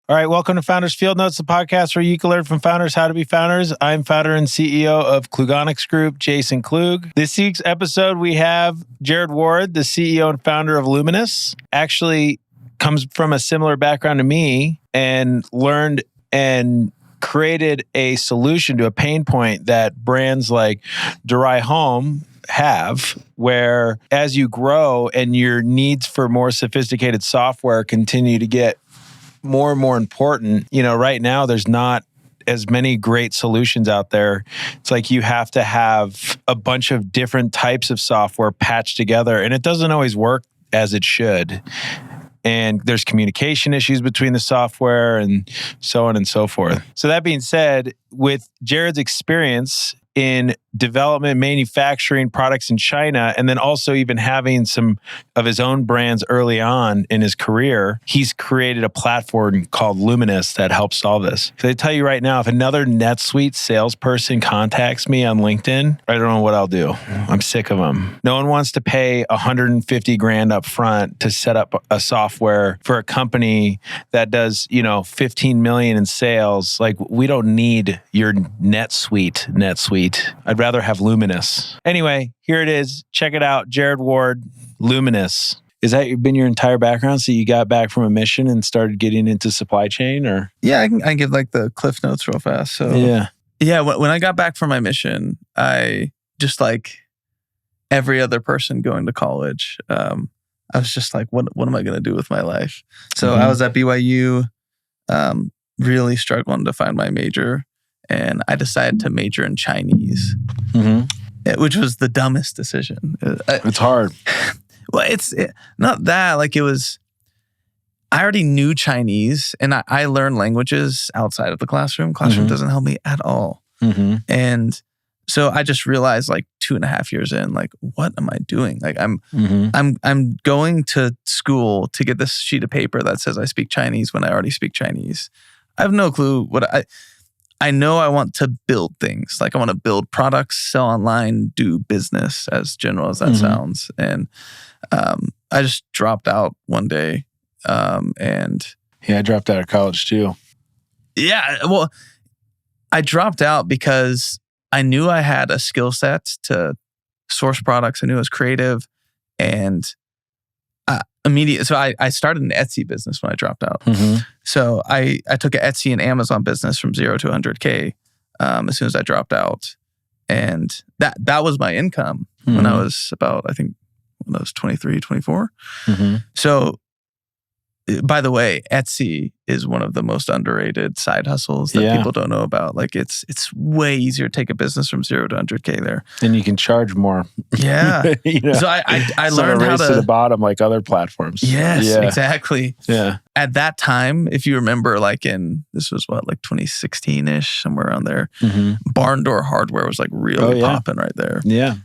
All right, welcome to Founders Field Notes, the podcast where you can learn from founders how to be founders. I'm founder and CEO of Klugonics Group, Jason Klug. This week's episode, we have Jared Ward, the CEO and founder of Luminous. Actually comes from a similar background to me and learned and created a solution to a pain point that brands like Durai Home have, where as you grow and your needs for more sophisticated software continue to get more and more important. Right now there's not as many great solutions out there. It's like you have to have a bunch of different types of software patched together, and it doesn't always work as it should. And there's communication issues between the software and so on and so forth. So that being said, with Jared's experience in development, manufacturing products in China, and then also even having some of his own brands early on in his career, he's created a platform called Luminous that helps solve this. So I tell you right now, if another NetSuite salesperson contacts me on LinkedIn, I don't know what I'll do. I'm sick of them. No one wants to pay $150,000 up front to set up a software for a company that does, 15 million in sales. Like, we don't need your NetSuite. I'd rather have Luminous. Anyway, here it is. Check it out. Jared Ward, Luminous. Is that been your entire background? So you got back from a mission and started getting into supply chain, or? Yeah, I can give like the cliff notes real fast. So yeah. When I got back from my mission, I just like every other person going to college, I was just like, what am I going to do with my life? So I was at BYU, really struggling to find my major. And I decided to major in Chinese, which was the dumbest decision. It's hard. Well, it's not that. Like, it was, I already knew Chinese, and I learned languages outside of the classroom. Classroom doesn't help me at all. And so I just realized, like 2.5 years in, like, what am I doing? Like, I'm going to school to get this sheet of paper that says I speak Chinese when I already speak Chinese. I have no clue what I know I want to build things. Like, I want to build products, sell online, do business, as general as that sounds. And I just dropped out one day. And I dropped out of college too. Yeah, well, I dropped out because I knew I had a skill set to source products. I knew I was creative, and immediately, so I started an Etsy business when I dropped out. So I took an Etsy and Amazon business from 0 to 100K as soon as I dropped out, and that was my income when I was about, I think, when I was 23, 24. So, by the way, Etsy is one of the most underrated side hustles that people don't know about. Like, it's way easier to take a business from 0 to 100K there. And you can charge more. Yeah. So I learned how to the bottom like other platforms. Yes, exactly. Yeah. At that time, if you remember, like this was like 2016-ish, somewhere around there, barn door hardware was like really popping right there. Yeah.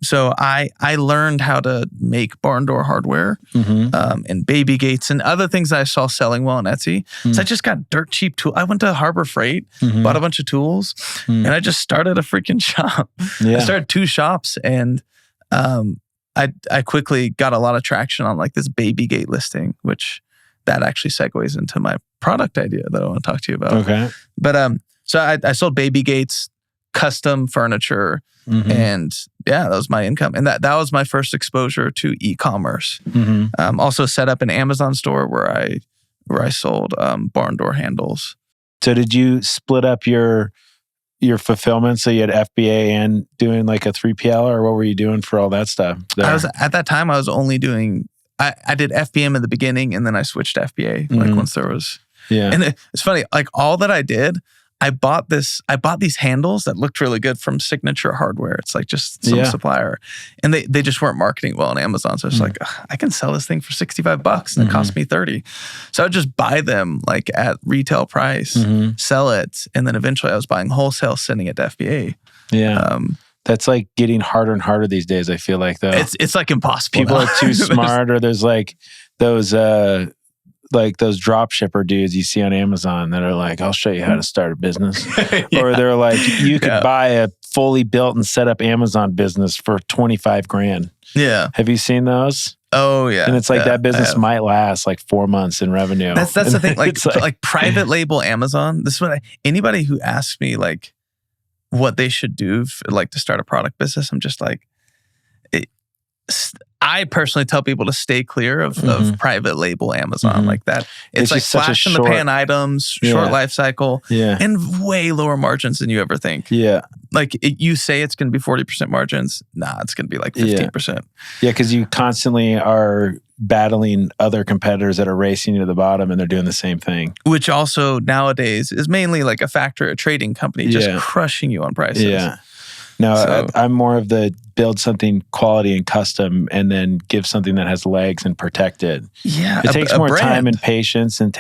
So I learned how to make barn door hardware and baby gates and other things that I saw selling well on Etsy. So I just got dirt cheap tools. I went to Harbor Freight, bought a bunch of tools, and I just started a freaking shop. I started 2 shops, and I quickly got a lot of traction on like this baby gate listing, which that actually segues into my product idea that I want to talk to you about. Okay. But so I sold baby gates, custom furniture, and that was my income. And that was my first exposure to e-commerce. Also set up an Amazon store where I sold barn door handles. So did you split up your fulfillment, so you had FBA and doing like a 3PL, or what were you doing for all that stuff there? At that time I was only doing, I did FBM in the beginning, and then I switched to FBA like once there was. And it's funny, like all that I did, I bought these handles that looked really good from Signature Hardware. It's like just some supplier. And they just weren't marketing well on Amazon. So it's like, I can sell this thing for $65 and it cost me $30. So I would just buy them like at retail price, sell it. And then eventually I was buying wholesale, sending it to FBA. Yeah. That's like getting harder and harder these days, I feel like, though. It's like impossible. People are too smart, or there's like those drop shipper dudes you see on Amazon that are like, I'll show you how to start a business. Or they're like, you could buy a fully built and set up Amazon business for $25,000. Yeah. Have you seen those? Oh yeah. And it's like yeah, that business might last like 4 months in revenue. That's the thing. Like, It's like private label Amazon. This is what anybody who asks me like what they should do like to start a product business, I'm just like, I personally tell people to stay clear of private label Amazon like that. It's like just such a flash in the pan items, short life cycle, and way lower margins than you ever think. Yeah. Like you say it's going to be 40% margins. Nah, it's going to be like 15%. Yeah, because you constantly are battling other competitors that are racing you to the bottom and they're doing the same thing. Which also nowadays is mainly like a factor, a trading company just crushing you on prices. Yeah. No, So- I'm more of the build something quality and custom and then give something that has legs and protect it. Yeah. It takes more time and patience and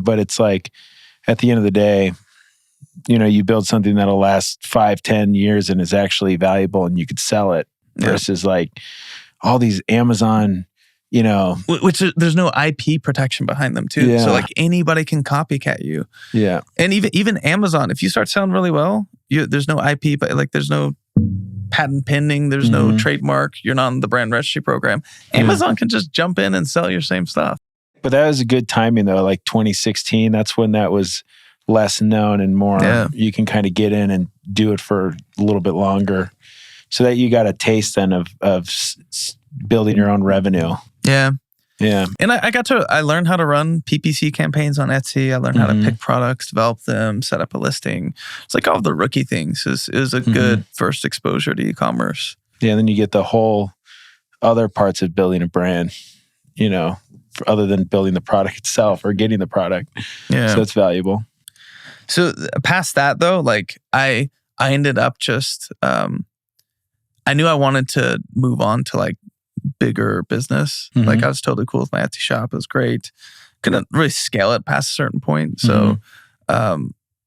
but it's like at the end of the day, you know, you build something that'll last 5-10 years and is actually valuable and you could sell it versus like all these Amazon, you know. Which there's no IP protection behind them too. Yeah. So like anybody can copycat you. Yeah. And even Amazon, if you start selling really well, there's no IP, but like there's no patent pending, there's no trademark, you're not on the brand registry program. Amazon can just jump in and sell your same stuff. But that was a good timing though, like 2016, that's when that was less known and more you can kind of get in and do it for a little bit longer so that you got a taste then of building your own revenue. Yeah. Yeah. And I learned how to run PPC campaigns on Etsy. I learned how to pick products, develop them, set up a listing. It's like all the rookie things is a good first exposure to e-commerce. Yeah. And then you get the whole other parts of building a brand, you know, other than building the product itself or getting the product. Yeah. So it's valuable. So past that though, like I ended up just, I knew I wanted to move on to like bigger business. Like I was totally cool with my Etsy shop. It was great. Couldn't really scale it past a certain point. So I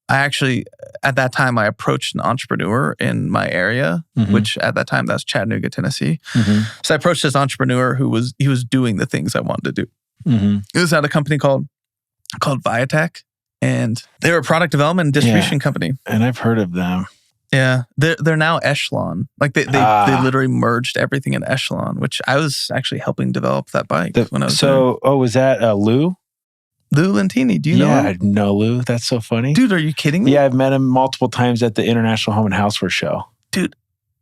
actually, at that time, I approached an entrepreneur in my area, which at that time, that's Chattanooga, Tennessee. So I approached this entrepreneur who was doing the things I wanted to do. It was at a company called Viatech. And they were a product development and distribution company. And I've heard of them. Yeah, they're now Echelon. Like they literally merged everything in Echelon, which I was actually helping develop that bike when I was there. Was that Lou? Lou Lentini, do you know him? Yeah, I know Lou. That's so funny. Dude, are you kidding me? Yeah, I've met him multiple times at the International Home and Houseware Show. Dude,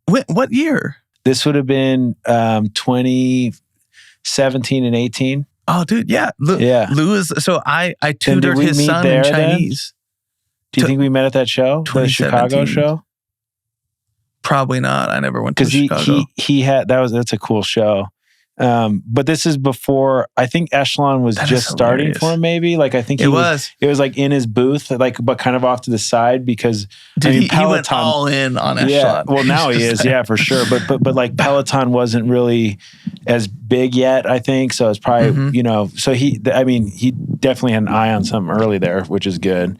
what year? This would have been 2017 and 18. Oh, dude, yeah. Lou is, so I tutored his son in Chinese. Do you think we met at that show? The Chicago show? Probably not. I never went to Chicago. Because he had, that's a cool show. But this is before, I think Echelon was just starting for him maybe. Like I think it was like in his booth, like, but kind of off to the side because he went all in on Echelon. Yeah, well now he is, yeah, for sure. But like Peloton wasn't really as big yet, I think. So it's probably, you know, so he definitely had an eye on something early there, which is good.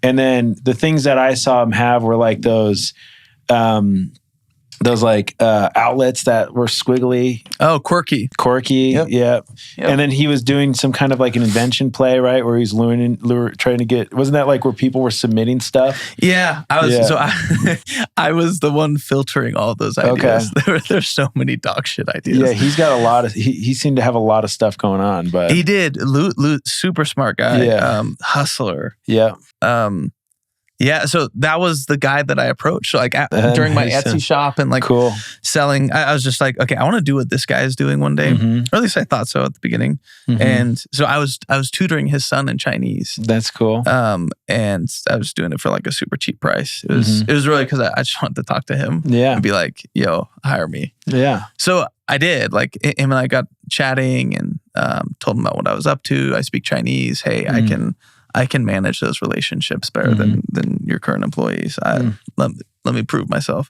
And then the things that I saw him have were like those like outlets that were squiggly. Oh, quirky. Yep. Yeah. And then he was doing some kind of like an invention play, right? Where he's trying to get, wasn't that like where people were submitting stuff? Yeah. I was the one filtering all those ideas. Okay. There's so many dog shit ideas. Yeah, he's got a lot of, he seemed to have a lot of stuff going on, but. He did. Lou, super smart guy. Yeah. Hustler. Yeah. Yeah, so that was the guy that I approached. So like during my Etsy shop and like selling, I was just like, okay, I want to do what this guy is doing one day. Or at least I thought so at the beginning. And so I was tutoring his son in Chinese. That's cool. And I was doing it for like a super cheap price. It was really because I just wanted to talk to him. Yeah. And be like, yo, hire me. Yeah. So I did. Like him and I got chatting and told him about what I was up to. I speak Chinese. Hey, I can manage those relationships better than your current employees. Let me prove myself.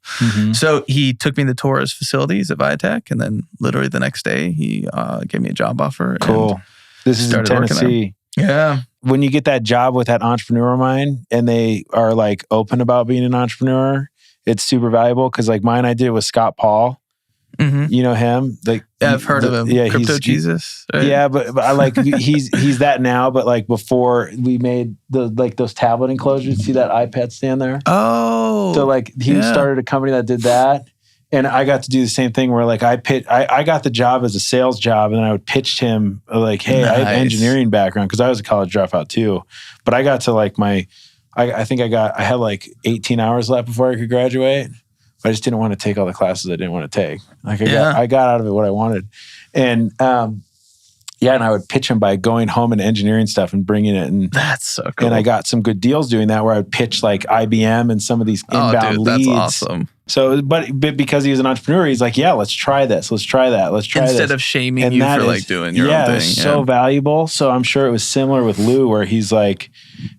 So he took me to tour his facilities at Viatech, and then literally the next day he gave me a job offer. Cool. This is in Tennessee. Yeah. When you get that job with that entrepreneur of mine, and they are like open about being an entrepreneur, it's super valuable. Because like mine, I did it with Scott Paul. You know him? Like I've heard of him. Yeah, Crypto Jesus. Right? Yeah, but I like he's that now. But like before, we made those tablet enclosures. See that iPad stand there? Oh, so like he started a company that did that, And I got to do the same thing where like I got the job as a sales job, and then I would pitch to him like, hey, I have engineering background because I was a college dropout too. But I got to like I think I had like 18 hours left before I could graduate. But I just didn't want to take all the classes I didn't want to take. Like I got out of it what I wanted. And and I would pitch him by going home and engineering stuff and bringing it. And that's so cool. And I got some good deals doing that where I would pitch like IBM and some of these inbound leads. That's awesome. So, but because he was an entrepreneur, he's like, yeah, let's try this. Let's try that. Let's try Instead this. of shaming you for like doing your own thing. It's so valuable. So I'm sure it was similar with Lou where he's like,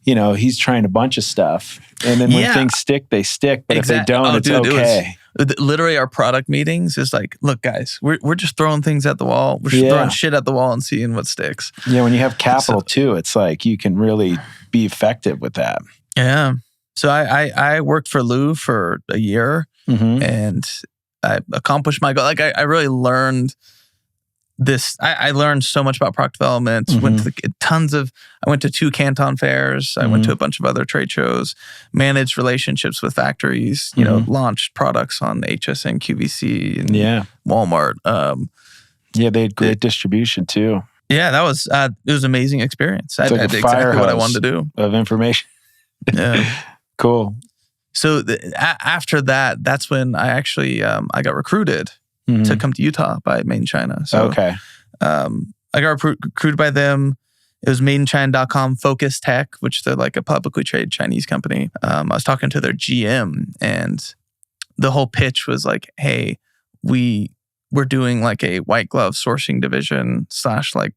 he's trying a bunch of stuff. And then when things stick, they stick. But if they don't, it's okay. Literally our product meetings is like, look guys, we're just throwing things at the wall. We're just throwing shit at the wall and seeing what sticks. Yeah, when you have capital too, it's like you can really be effective with that. Yeah. So I worked for Lou for a year and I accomplished my goal. Like I really learned this. I learned so much about product development. Went to I went to 2 Canton fairs. I went to a bunch of other trade shows, managed relationships with factories, launched products on HSN, QVC, and Walmart. They had great distribution too. Yeah, that was it was an amazing experience. I did exactly what I wanted to do. Of information. Yeah. Cool. So after that, that's when I actually I got recruited to come to Utah by Made in China. So I got recruited by them. It was madeinchina.com Focus Tech, which they're like a publicly traded Chinese company. I was talking to their GM, and the whole pitch was like, "Hey, we're doing like a white glove sourcing division / like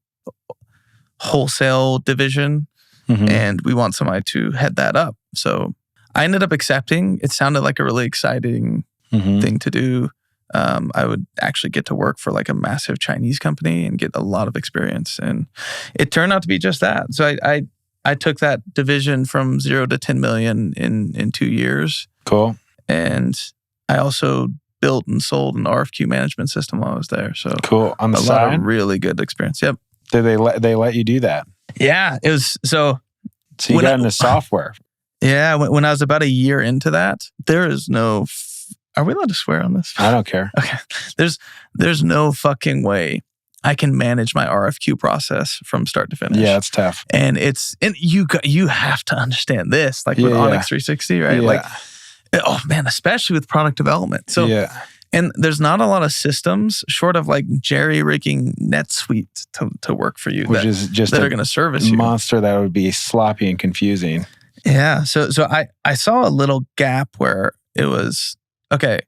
wholesale division, and we want somebody to head that up." So I ended up accepting. It sounded like a really exciting thing to do. I would actually get to work for like a massive Chinese company and get a lot of experience. And it turned out to be just that. So I took that division from 0 to 10 million in 2 years. Cool. And I also built and sold an RFQ management system while I was there. So cool. On the side? A lot of really good experience. Yep. Did they let you do that? Yeah. It was so you got into software. Yeah. When I was about a year into that, there is no... Are we allowed to swear on this? I don't care. Okay. There's no fucking way I can manage my RFQ process from start to finish. Yeah, it's tough. And you have to understand this, like with Onyx 360, right? Yeah. Like, oh man, especially with product development. So, and there's not a lot of systems short of like jerry-rigging NetSuite to work for you, which is just that are going to service you. Monster that would be sloppy and confusing. Yeah. So I saw a little gap where it was. Okay,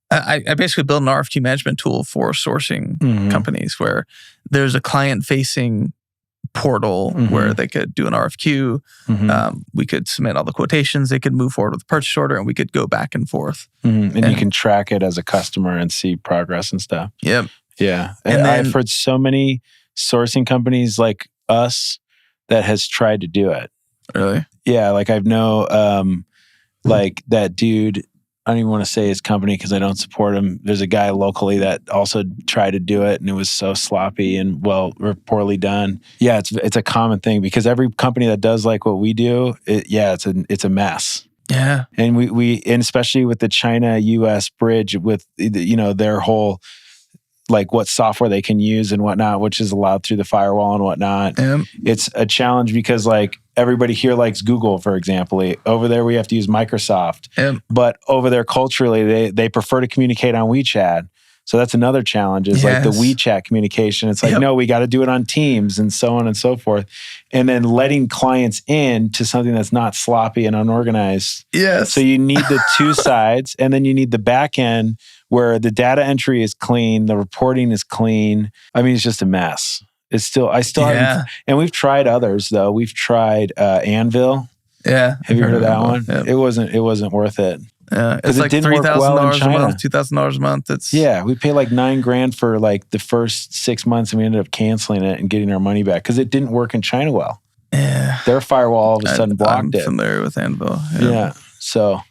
I basically built an RFQ management tool for sourcing companies where there's a client-facing portal where they could do an RFQ. We could submit all the quotations. They could move forward with the purchase order, and we could go back and forth. And you can track it as a customer and see progress and stuff. Yep. Yeah. And I've heard so many sourcing companies like us that has tried to do it. Really? Yeah. Like I know like that dude... I don't even want to say his company because I don't support him. There's a guy locally that also tried to do it, and it was so sloppy and poorly done. Yeah, it's a common thing because every company that does like what we do, it's a mess. Yeah, and we and especially with the China-US bridge with their whole like what software they can use and whatnot, which is allowed through the firewall and whatnot. It's a challenge because like everybody here likes Google, for example. Over there, we have to use Microsoft. But over there, culturally, they prefer to communicate on WeChat. So that's another challenge is like the WeChat communication. It's like, no, we got to do it on Teams and so on and so forth. And then letting clients in to something that's not sloppy and unorganized. Yes. So you need the two sides, and then you need the back end where the data entry is clean, the reporting is clean. I mean, it's just a mess. I still haven't, and we've tried others though. We've tried Anvil. Yeah. Have you heard of that one? Yep. It wasn't worth it. It's like $3,000 a month, $2,000 a month. We pay like $9,000 for like the first 6 months, and we ended up canceling it and getting our money back because it didn't work in China well. Yeah. Their firewall all of a sudden blocked it. I'm familiar with Anvil. Yeah. So,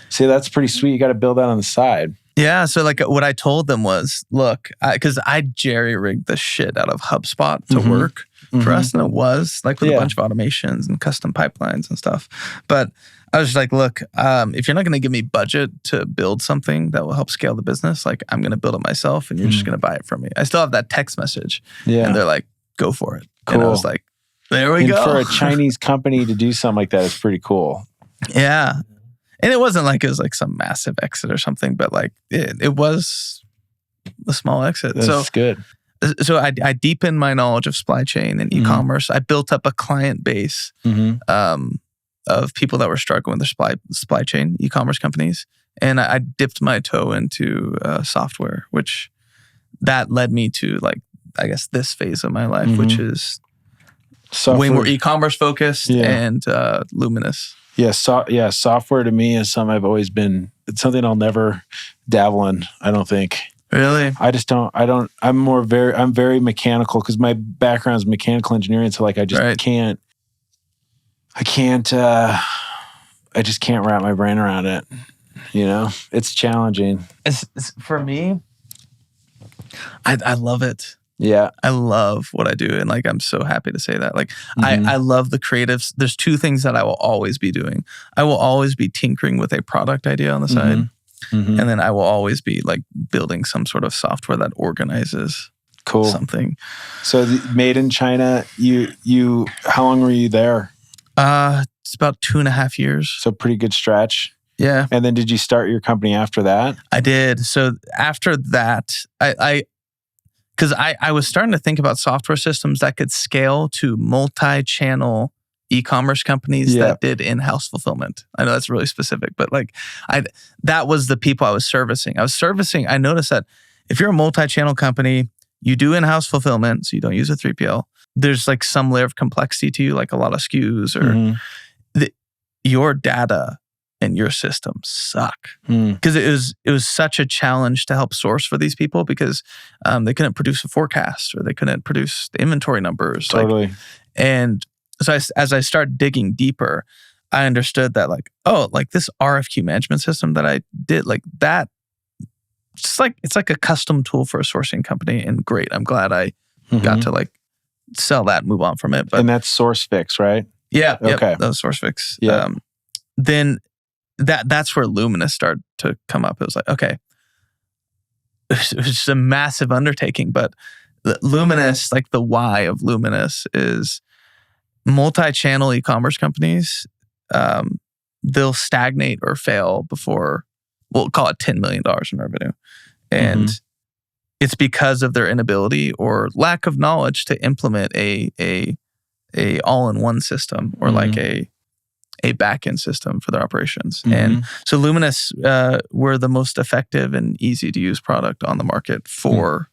see, that's pretty sweet. You got to build that on the side. Yeah. So like what I told them was, look, because I jerry-rigged the shit out of HubSpot to work for us. And it was like with a bunch of automations and custom pipelines and stuff. But I was just like, look, if you're not going to give me budget to build something that will help scale the business, like I'm going to build it myself and you're just going to buy it from me. I still have that text message. Yeah. And they're like, go for it. Cool. And I was like, there we go. For a Chinese company to do something like that is pretty cool. Yeah. And it wasn't like it was like some massive exit or something, but like it was a small exit. That's good. So I deepened my knowledge of supply chain and e-commerce. I built up a client base of people that were struggling with their supply chain, e-commerce companies. And I dipped my toe into software, which that led me to like, I guess this phase of my life, which is way more e-commerce focused and Luminous. Yeah, software to me is something I've always been, it's something I'll never dabble in, I don't think. Really? I just don't, I'm very mechanical because my background is mechanical engineering. So like, I just I just can't wrap my brain around it. You know, it's challenging. For me, I love it. Yeah. I love what I do. And like, I'm so happy to say that. Like, I love the creatives. There's two things that I will always be doing. I will always be tinkering with a product idea on the side. And then I will always be like building some sort of software that organizes something. So made in China, you how long were you there? It's about 2.5 years. So pretty good stretch. Yeah. And then did you start your company after that? I did. So after that, because I was starting to think about software systems that could scale to multi-channel e-commerce companies that did in-house fulfillment. I know that's really specific, but like that was the people I was servicing. I noticed that if you're a multi-channel company, you do in-house fulfillment, so you don't use a 3PL. There's like some layer of complexity to you, like a lot of SKUs or your data and your systems suck. Because it was such a challenge to help source for these people because they couldn't produce a forecast or they couldn't produce the inventory numbers. Totally. And so as I started digging deeper, I understood that like, oh, like this RFQ management system that I did, like that, it's like a custom tool for a sourcing company. And great, I'm glad I got to like sell that, move on from it. But, and that's SourceFix, right? Yeah. Okay. That was SourceFix. Yeah. Then that's where Luminous started to come up. It was like, okay, it was just a massive undertaking, but Luminous, like the why of Luminous is multi-channel e-commerce companies, they'll stagnate or fail before, we'll call it $10 million in revenue. And it's because of their inability or lack of knowledge to implement a all-in-one system or like a back-end system for their operations. And so Luminous were the most effective and easy to use product on the market for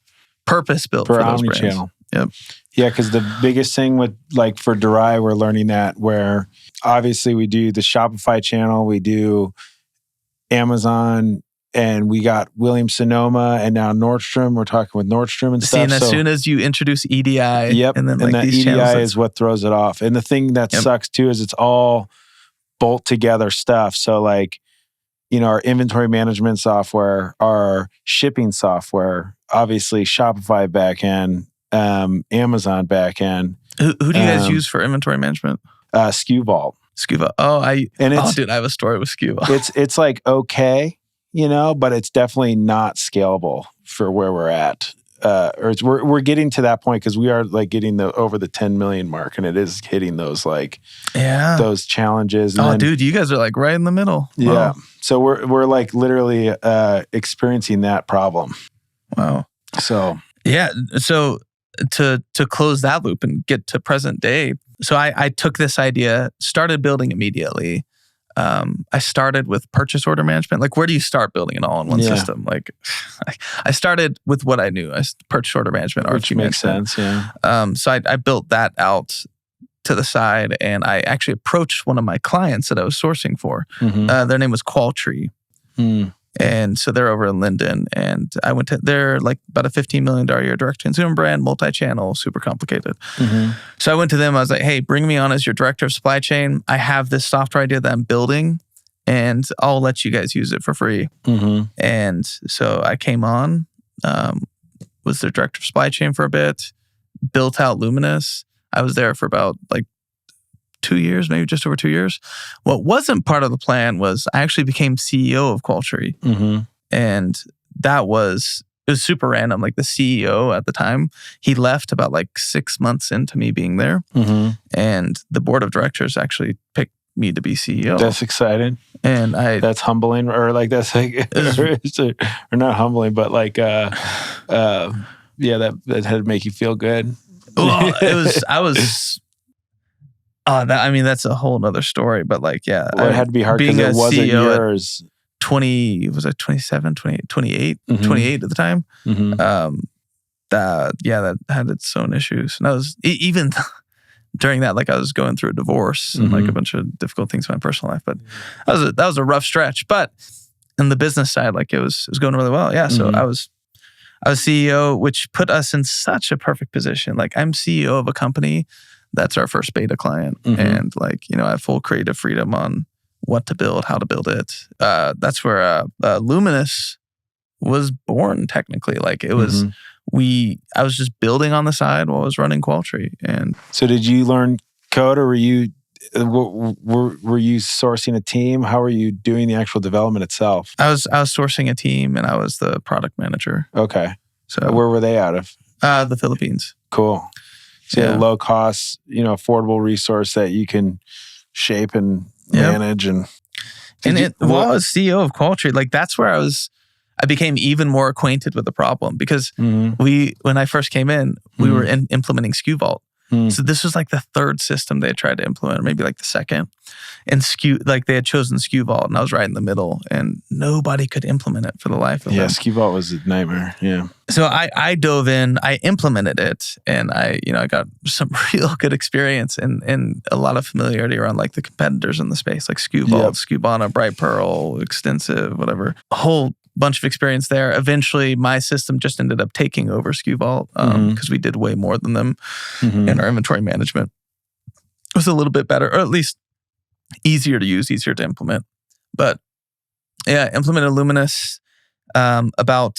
purpose-built for those brands. Yep. Yeah, because the biggest thing with like for Durai, we're learning that where obviously we do the Shopify channel, we do Amazon, and we got Williams Sonoma, and now Nordstrom. We're talking with Nordstrom and stuff. And as soon as you introduce EDI, and then like that these EDI channels, is what throws it off. And the thing that sucks too is it's all bolt together stuff. So like, you know, our inventory management software, our shipping software, obviously Shopify backend, Amazon backend. Who do you guys use for inventory management? SKU Vault. SKU Vault. Dude, I have a story with SKU Vault. It's like okay, you know, but it's definitely not scalable for where we're at. We're getting to that point because we are like getting over the 10 million mark, and it is hitting those like those challenges. And dude, you guys are like right in the middle. Yeah, wow. So we're like literally experiencing that problem. Wow. So yeah, so to close that loop and get to present day, so I took this idea, started building immediately. I started with purchase order management. Like, where do you start building an all-in-one system? Like, I started with what I knew. Purchase order management, which RFQ makes management. sense. Yeah. So I built that out to the side, and I actually approached one of my clients that I was sourcing for. Their name was Qualtree. And so they're over in Linden, and I went to, they're like about a $15 million a year direct-to-consumer brand, multi-channel, super complicated. So I went to them, I was like, hey, bring me on as your director of supply chain. I have this software idea that I'm building, and I'll let you guys use it for free. And so I came on, was their director of supply chain for a bit, built out Luminous. I was there for about like 2 years, maybe just over 2 years. What wasn't part of the plan was I actually became CEO of Qualtry. Mm-hmm. And it was super random. Like the CEO at the time, he left about like 6 months into me being there. Mm-hmm. And the board of directors actually picked me to be CEO. That's exciting. And that's humbling, or like that's like, or not humbling, but like, yeah, that had to make you feel good. Well, that's a whole nother story, but like, yeah. Well, it had to be hard because it wasn't CEO yours. 27, 28, 28 at the time. Mm-hmm. That had its own issues. And I was, even during that, like I was going through a divorce and like a bunch of difficult things in my personal life, but that was a rough stretch. But in the business side, like it was going really well. Yeah. So I was CEO, which put us in such a perfect position. Like I'm CEO of a company that's our first beta client. And like, I have full creative freedom on what to build, how to build it. That's where Luminous was born technically. Like it was, I was just building on the side while I was running Qualtry. And so did you learn code, or were you sourcing a team? How were you doing the actual development itself? I was sourcing a team, and I was the product manager. Okay. So where were they out of? The Philippines. Cool. So you had a low cost, affordable resource that you can shape and manage. While I was CEO of Qualtry, like that's where I became even more acquainted with the problem, because when I first came in, we were implementing SKU Vault. So this was like the third system they had tried to implement, or maybe like the second. And they had chosen SKU Vault, and I was right in the middle, and nobody could implement it for the life of them. Yeah, SKU Vault was a nightmare. Yeah. So I dove in, I implemented it, and I got some real good experience and a lot of familiarity around like the competitors in the space, like SKU Vault, Skubana, Bright Pearl, Extensive, whatever. A whole bunch of experience there. Eventually, my system just ended up taking over SKU Vault because we did way more than them, and our inventory management was a little bit better, or at least easier to use, easier to implement. But yeah, implemented Luminous about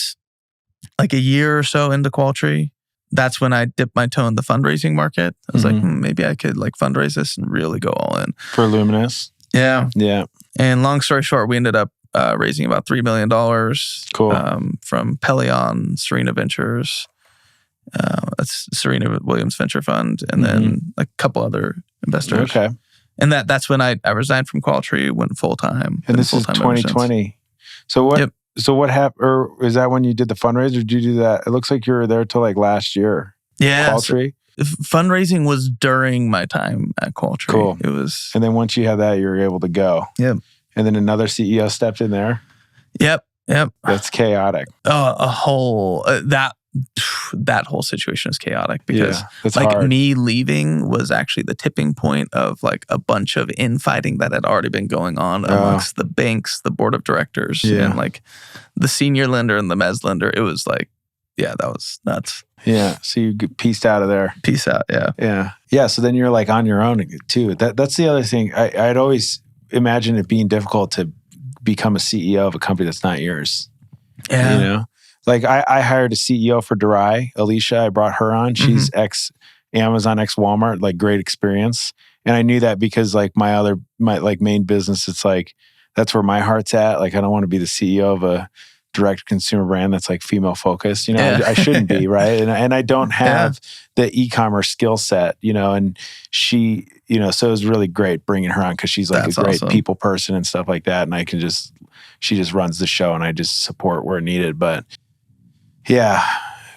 like a year or so into Qualtry. That's when I dipped my toe in the fundraising market. I was like, maybe I could like fundraise this and really go all in. For Luminous? Yeah. Yeah. And long story short, we ended up raising about $3 million from Peloton, Serena Ventures. That's Serena Williams Venture Fund, and then like a couple other investors. Okay. And that's when I resigned from Qualtry, went full time. And this is 2020. So what? Yep. So what happened? Or is that when you did the fundraiser? Or did you do that? It looks like you were there till like last year. Yeah. Qualtry. Fundraising was during my time at Qualtry. Cool. It was. And then once you had that, you were able to go. Yep. And then another CEO stepped in there. Yep. That's chaotic. That whole situation is chaotic, because like hard. Me leaving was actually the tipping point of like a bunch of infighting that had already been going on amongst the banks, the board of directors, and like the senior lender and the mezz lender. It was like, that was nuts. Yeah. So you pieced out of there. Peace out. Yeah. Yeah. Yeah. So then you're like on your own too. That's the other thing. I'd always imagine it being difficult to become a CEO of a company that's not yours. Yeah. Like I hired a CEO for Durai, Alicia. I brought her on. She's ex-Amazon, ex-Walmart, like great experience. And I knew that because like my like main business, it's like, that's where my heart's at. Like I don't want to be the CEO of a direct consumer brand that's like female focused. I shouldn't be, right? And I don't have the e-commerce skill set, and she, so it was really great bringing her on because she's like a great people person and stuff like that. And she just runs the show and I just support where needed. But yeah,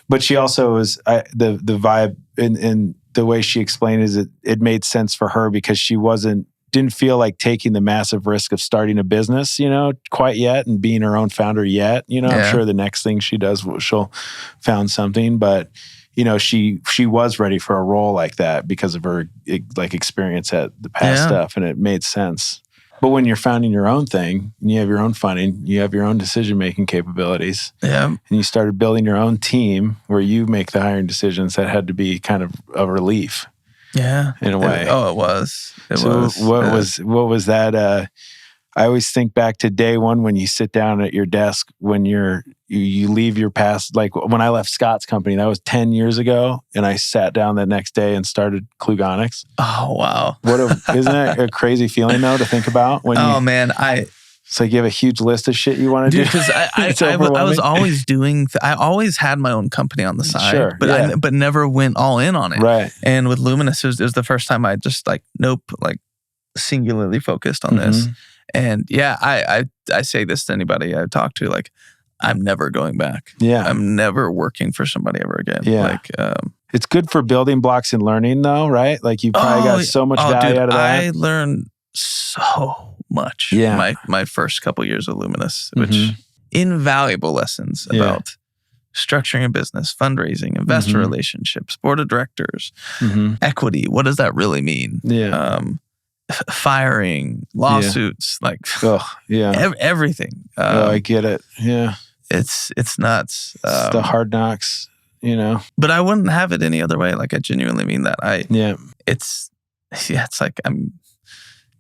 but she also was the vibe and the way she explained is it made sense for her because she didn't feel like taking the massive risk of starting a business, quite yet, and being her own founder yet. I'm sure the next thing she does, she'll found something, but she was ready for a role like that because of her like experience at the past stuff, and it made sense. But when you're founding your own thing, and you have your own funding, you have your own decision-making capabilities, and you started building your own team where you make the hiring decisions, that had to be kind of a relief. Yeah. In a way. It was. What was that? I always think back to day one when you sit down at your desk, when you leave your past, like when I left Scott's company, that was 10 years ago. And I sat down the next day and started Klugonics. Oh, wow. Isn't that a crazy feeling though to think about? Man, it's like you have a huge list of shit you want to do. Because I was always I always had my own company on the side, Sure, but never went all in on it. Right. And with Luminous, it was the first time I just singularly focused on this. And yeah, I say this to anybody I talk to, like, I'm never going back. Yeah. I'm never working for somebody ever again. Yeah. It's good for building blocks and learning though, right? Like you probably got so much value out of that. I learned so much. Yeah. My first couple years of Luminous, which invaluable lessons about structuring a business, fundraising, investor relationships, board of directors, equity. What does that really mean? Yeah. Firing, lawsuits, everything. I get it. Yeah. It's nuts. It's the hard knocks, But I wouldn't have it any other way. Like, I genuinely mean that. It's like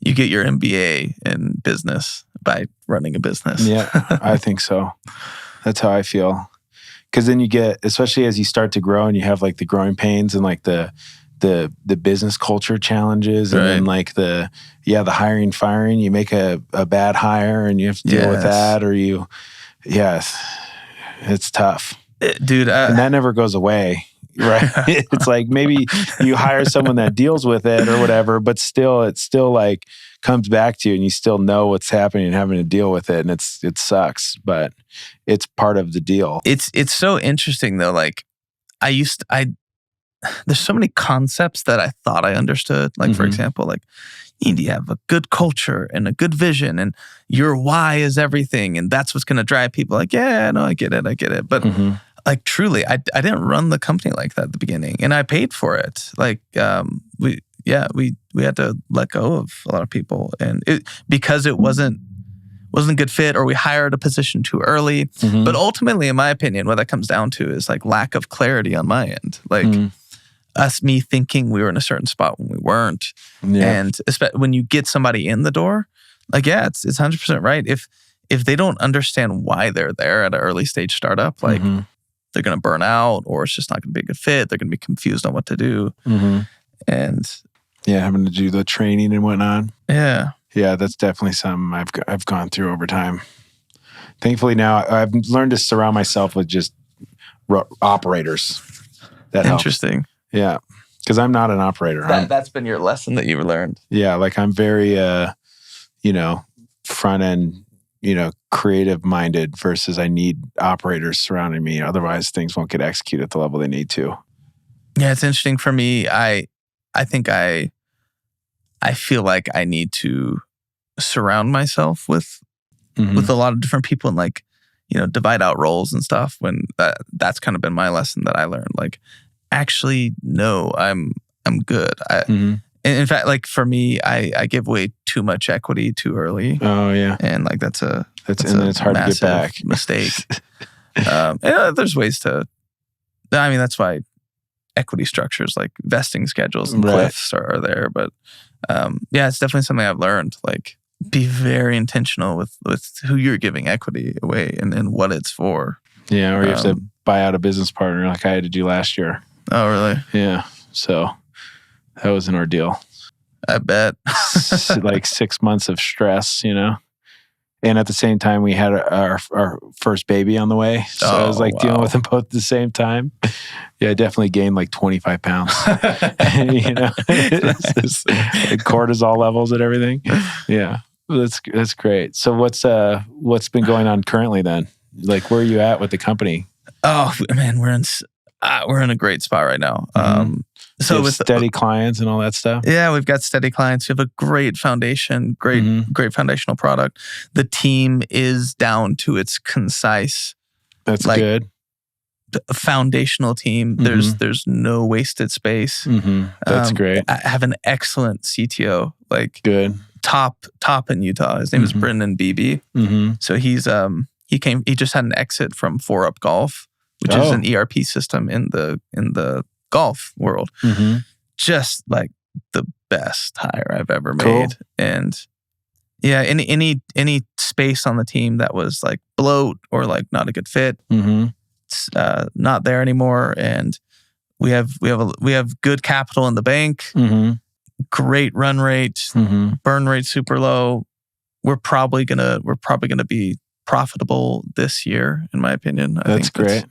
you get your MBA in business by running a business. Yeah, I think so. That's how I feel. Because then you get, especially as you start to grow and you have like the growing pains and like the business culture challenges, and then like the hiring, firing, you make a bad hire and you have to deal with that, or it's tough. Dude. And that never goes away, right? It's like maybe you hire someone that deals with it or whatever, but it still like comes back to you and you still know what's happening and having to deal with it. And it sucks, but it's part of the deal. It's so interesting though. Like there's so many concepts that I thought I understood. Like, for example, like you need to have a good culture and a good vision, and your why is everything, and that's what's going to drive people. Like, yeah, no, I get it. But like, truly, I didn't run the company like that at the beginning, and I paid for it. Like, we had to let go of a lot of people, and because it wasn't a good fit, or we hired a position too early. But ultimately, in my opinion, what that comes down to is like lack of clarity on my end. Like me thinking we were in a certain spot when we weren't. Yeah. And when you get somebody in the door, like, it's 100% right. If they don't understand why they're there at an early stage startup, like they're going to burn out, or it's just not going to be a good fit. They're going to be confused on what to do. And having to do the training and whatnot. Yeah, that's definitely something I've gone through over time. Thankfully now I've learned to surround myself with just operators. That interesting. Helps. Yeah, because I'm not an operator. That's been your lesson that you've learned. Yeah, like I'm very, front end, creative minded versus I need operators surrounding me. Otherwise, things won't get executed at the level they need to. Yeah, it's interesting for me. I think I feel like I need to surround myself with a lot of different people and like, divide out roles and stuff. When that's kind of been my lesson that I learned. Like, actually, no, I'm good. In fact, like for me, I give away too much equity too early. Oh yeah, and like that's and then it's hard to get back. Mistake. And there's ways to. I mean, that's why equity structures like vesting schedules and cliffs are there. But it's definitely something I've learned. Like, be very intentional with who you're giving equity away and what it's for. Yeah, or you have to buy out a business partner like I had to do last year. Oh, really? Yeah. So that was an ordeal. I bet. Like 6 months of stress, And at the same time, we had our first baby on the way. So I was like dealing with them both at the same time. Yeah, I definitely gained like 25 pounds. It's like cortisol levels and everything. Yeah, that's great. So what's been going on currently then? Like, where are you at with the company? Oh man, we're in a great spot right now. So with steady clients and all that stuff. Yeah, we've got steady clients. We have a great foundation, great foundational product. The team is down to its concise. That's good. Foundational team. There's no wasted space. That's great. I have an excellent CTO. Like, good. Top in Utah. His name is Brendan Beebe. So he's he just had an exit from 4Up Golf, which is an ERP system in the golf world. Just like the best hire I've ever made. And Yeah, any space on the team that was like bloat or like not a good fit, it's not there anymore. And we have good capital in the bank, great run rate, burn rate super low. We're probably gonna be profitable this year, in my opinion. I think great.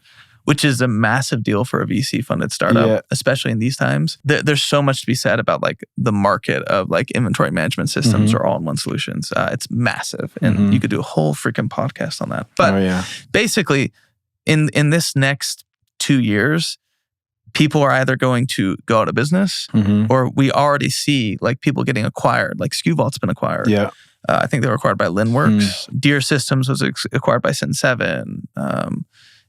Which is a massive deal for a VC funded startup, especially in these times. There's so much to be said about like the market of like inventory management systems or all-in-one solutions. It's massive, and you could do a whole freaking podcast on that. But basically, in this next 2 years, people are either going to go out of business, or we already see like people getting acquired. Like SKUVault's been acquired. Yeah. I think they were acquired by Linworks. Deer Systems was acquired by Sin7.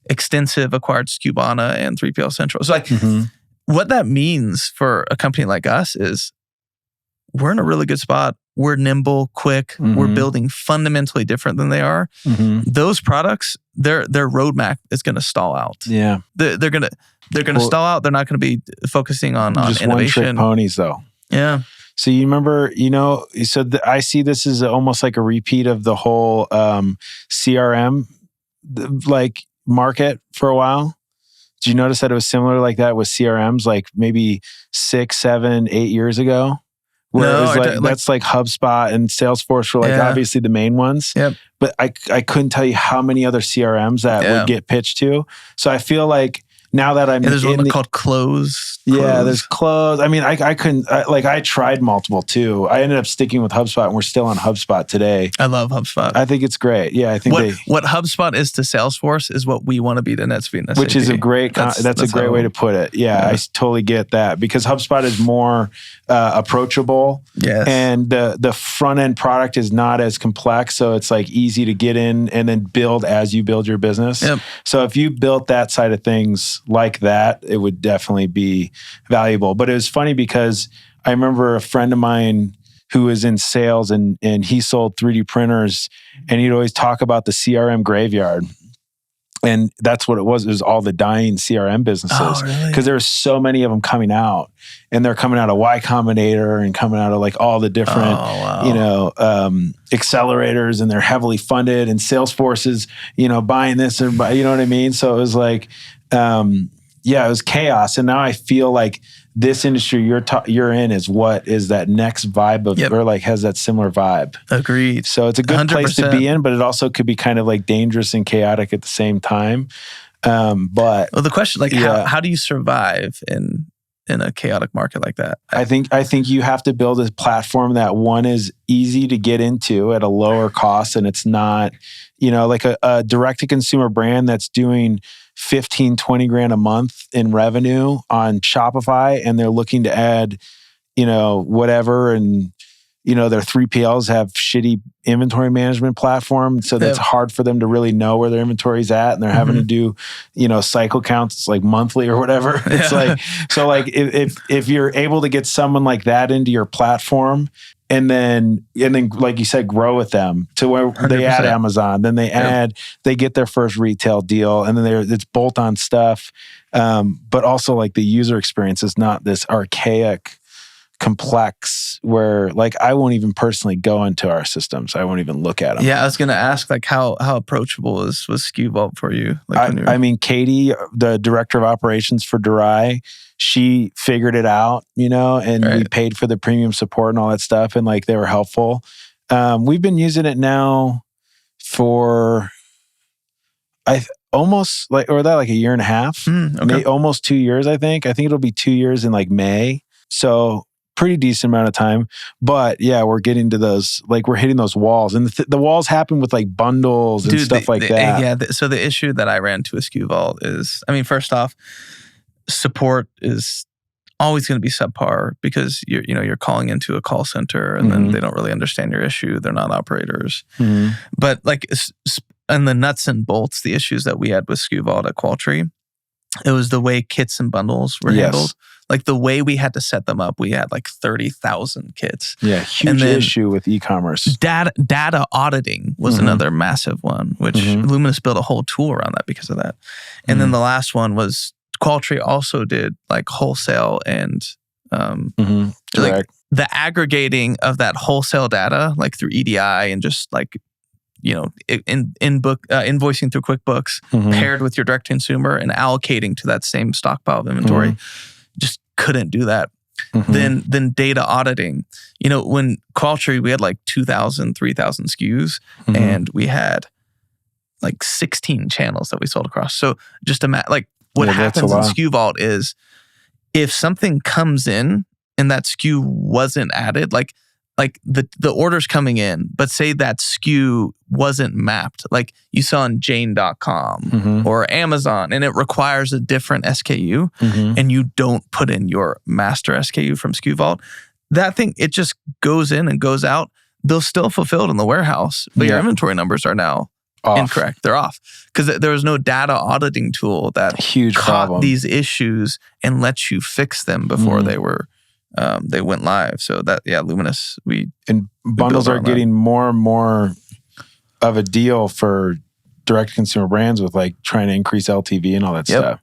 Extensive acquired Skubana and 3PL Central. So like what that means for a company like us is we're in a really good spot. We're nimble, quick. We're building fundamentally different than they are. Those products, their roadmap is going to stall out. Yeah. They're going to stall out. They're not going to be focusing on just innovation. One-trick ponies though. Yeah. So you remember, so I see this as almost like a repeat of the whole CRM like market for a while. Did you notice that it was similar like that with CRMs like maybe 6, 7, 8 years ago? Where it was that's like HubSpot and Salesforce were like obviously the main ones. Yep. But I couldn't tell you how many other CRMs that would get pitched to. So I feel like now that I'm there's one called Close. Yeah, there's Close. I mean, I couldn't, I tried multiple too. I ended up sticking with HubSpot and we're still on HubSpot today. I love HubSpot. I think it's great. Yeah, I think what HubSpot is to Salesforce is what we want to be to NetSuite and SAP. Which is a great, that's a great way to put it. Yeah, I totally get that because HubSpot is more approachable. Yes. And the front end product is not as complex. So it's like easy to get in and then build as you build your business. Yep. So if you built that side of things like that, it would definitely be valuable. But it was funny because I remember a friend of mine who was in sales and he sold 3D printers and he'd always talk about the CRM graveyard. And that's what it was. It was all the dying CRM businesses because there were so many of them coming out, and they're coming out of Y Combinator and coming out of like all the different, accelerators, and they're heavily funded. And Salesforce is, buying this and you know what I mean. So it was like, it was chaos. And now I feel like this industry you're in is what is that next vibe of, or like has that similar vibe. Agreed. So it's a good 100%. Place to be in, but it also could be kind of like dangerous and chaotic at the same time. But the question, like, how do you survive in a chaotic market like that? I think you have to build a platform that one is easy to get into at a lower cost, and it's not, like a direct to consumer brand that's doing 15, 20 grand a month in revenue on Shopify, and they're looking to add, whatever, and their 3PLs have shitty inventory management platform, so that's hard for them to really know where their inventory's at, and they're having to do, cycle counts like monthly or whatever. It's like, so like if you're able to get someone like that into your platform, and then like you said, grow with them to where 100%. They add Amazon, then they get their first retail deal, and then it's bolt-on stuff, but also like the user experience is not this archaic, complex where like I won't even personally go into our systems. I won't even look at them. Yeah, I was going to ask like how approachable was SKUVault for you? Like I mean, Katie, the director of operations for Durai, she figured it out, and we paid for the premium support and all that stuff, and like they were helpful. We've been using it now for almost like a year and a half, almost 2 years. I think it'll be 2 years in like May. So pretty decent amount of time, but yeah, we're getting to those, like we're hitting those walls, and the walls happen with like bundles and stuff like that. Yeah. So the issue that I ran to with SKUVault is, I mean, first off, support is always going to be subpar because you're calling into a call center and then they don't really understand your issue. They're not operators, but like, and the nuts and bolts, the issues that we had with SKUVault at Qualtry, it was the way kits and bundles were handled. Like the way we had to set them up, we had like 30,000 kits. Yeah, huge issue with e-commerce. Data auditing was another massive one, which Luminous built a whole tool around that because of that. And then the last one was Qualtry also did like wholesale and direct. the aggregating of that wholesale data, like through EDI and just like, invoicing through QuickBooks, paired with your direct consumer and allocating to that same stockpile of inventory, just couldn't do that. Then data auditing. When Qualtry, we had like 2,000, 3,000 SKUs, and we had like 16 channels that we sold across. So just imagine, what happens in SKU Vault is if something comes in and that SKU wasn't added, like the order's coming in, but say that SKU wasn't mapped, like you saw on Jane.com or Amazon, and it requires a different SKU, and you don't put in your master SKU from SKU Vault, that thing, it just goes in and goes out. They'll still fulfilled in the warehouse, but your inventory numbers are now incorrect. They're off because there was no data auditing tool that caught these issues and lets you fix them before they went live. So Luminous, bundles are getting more and more of a deal for direct consumer brands with like trying to increase LTV and all that stuff.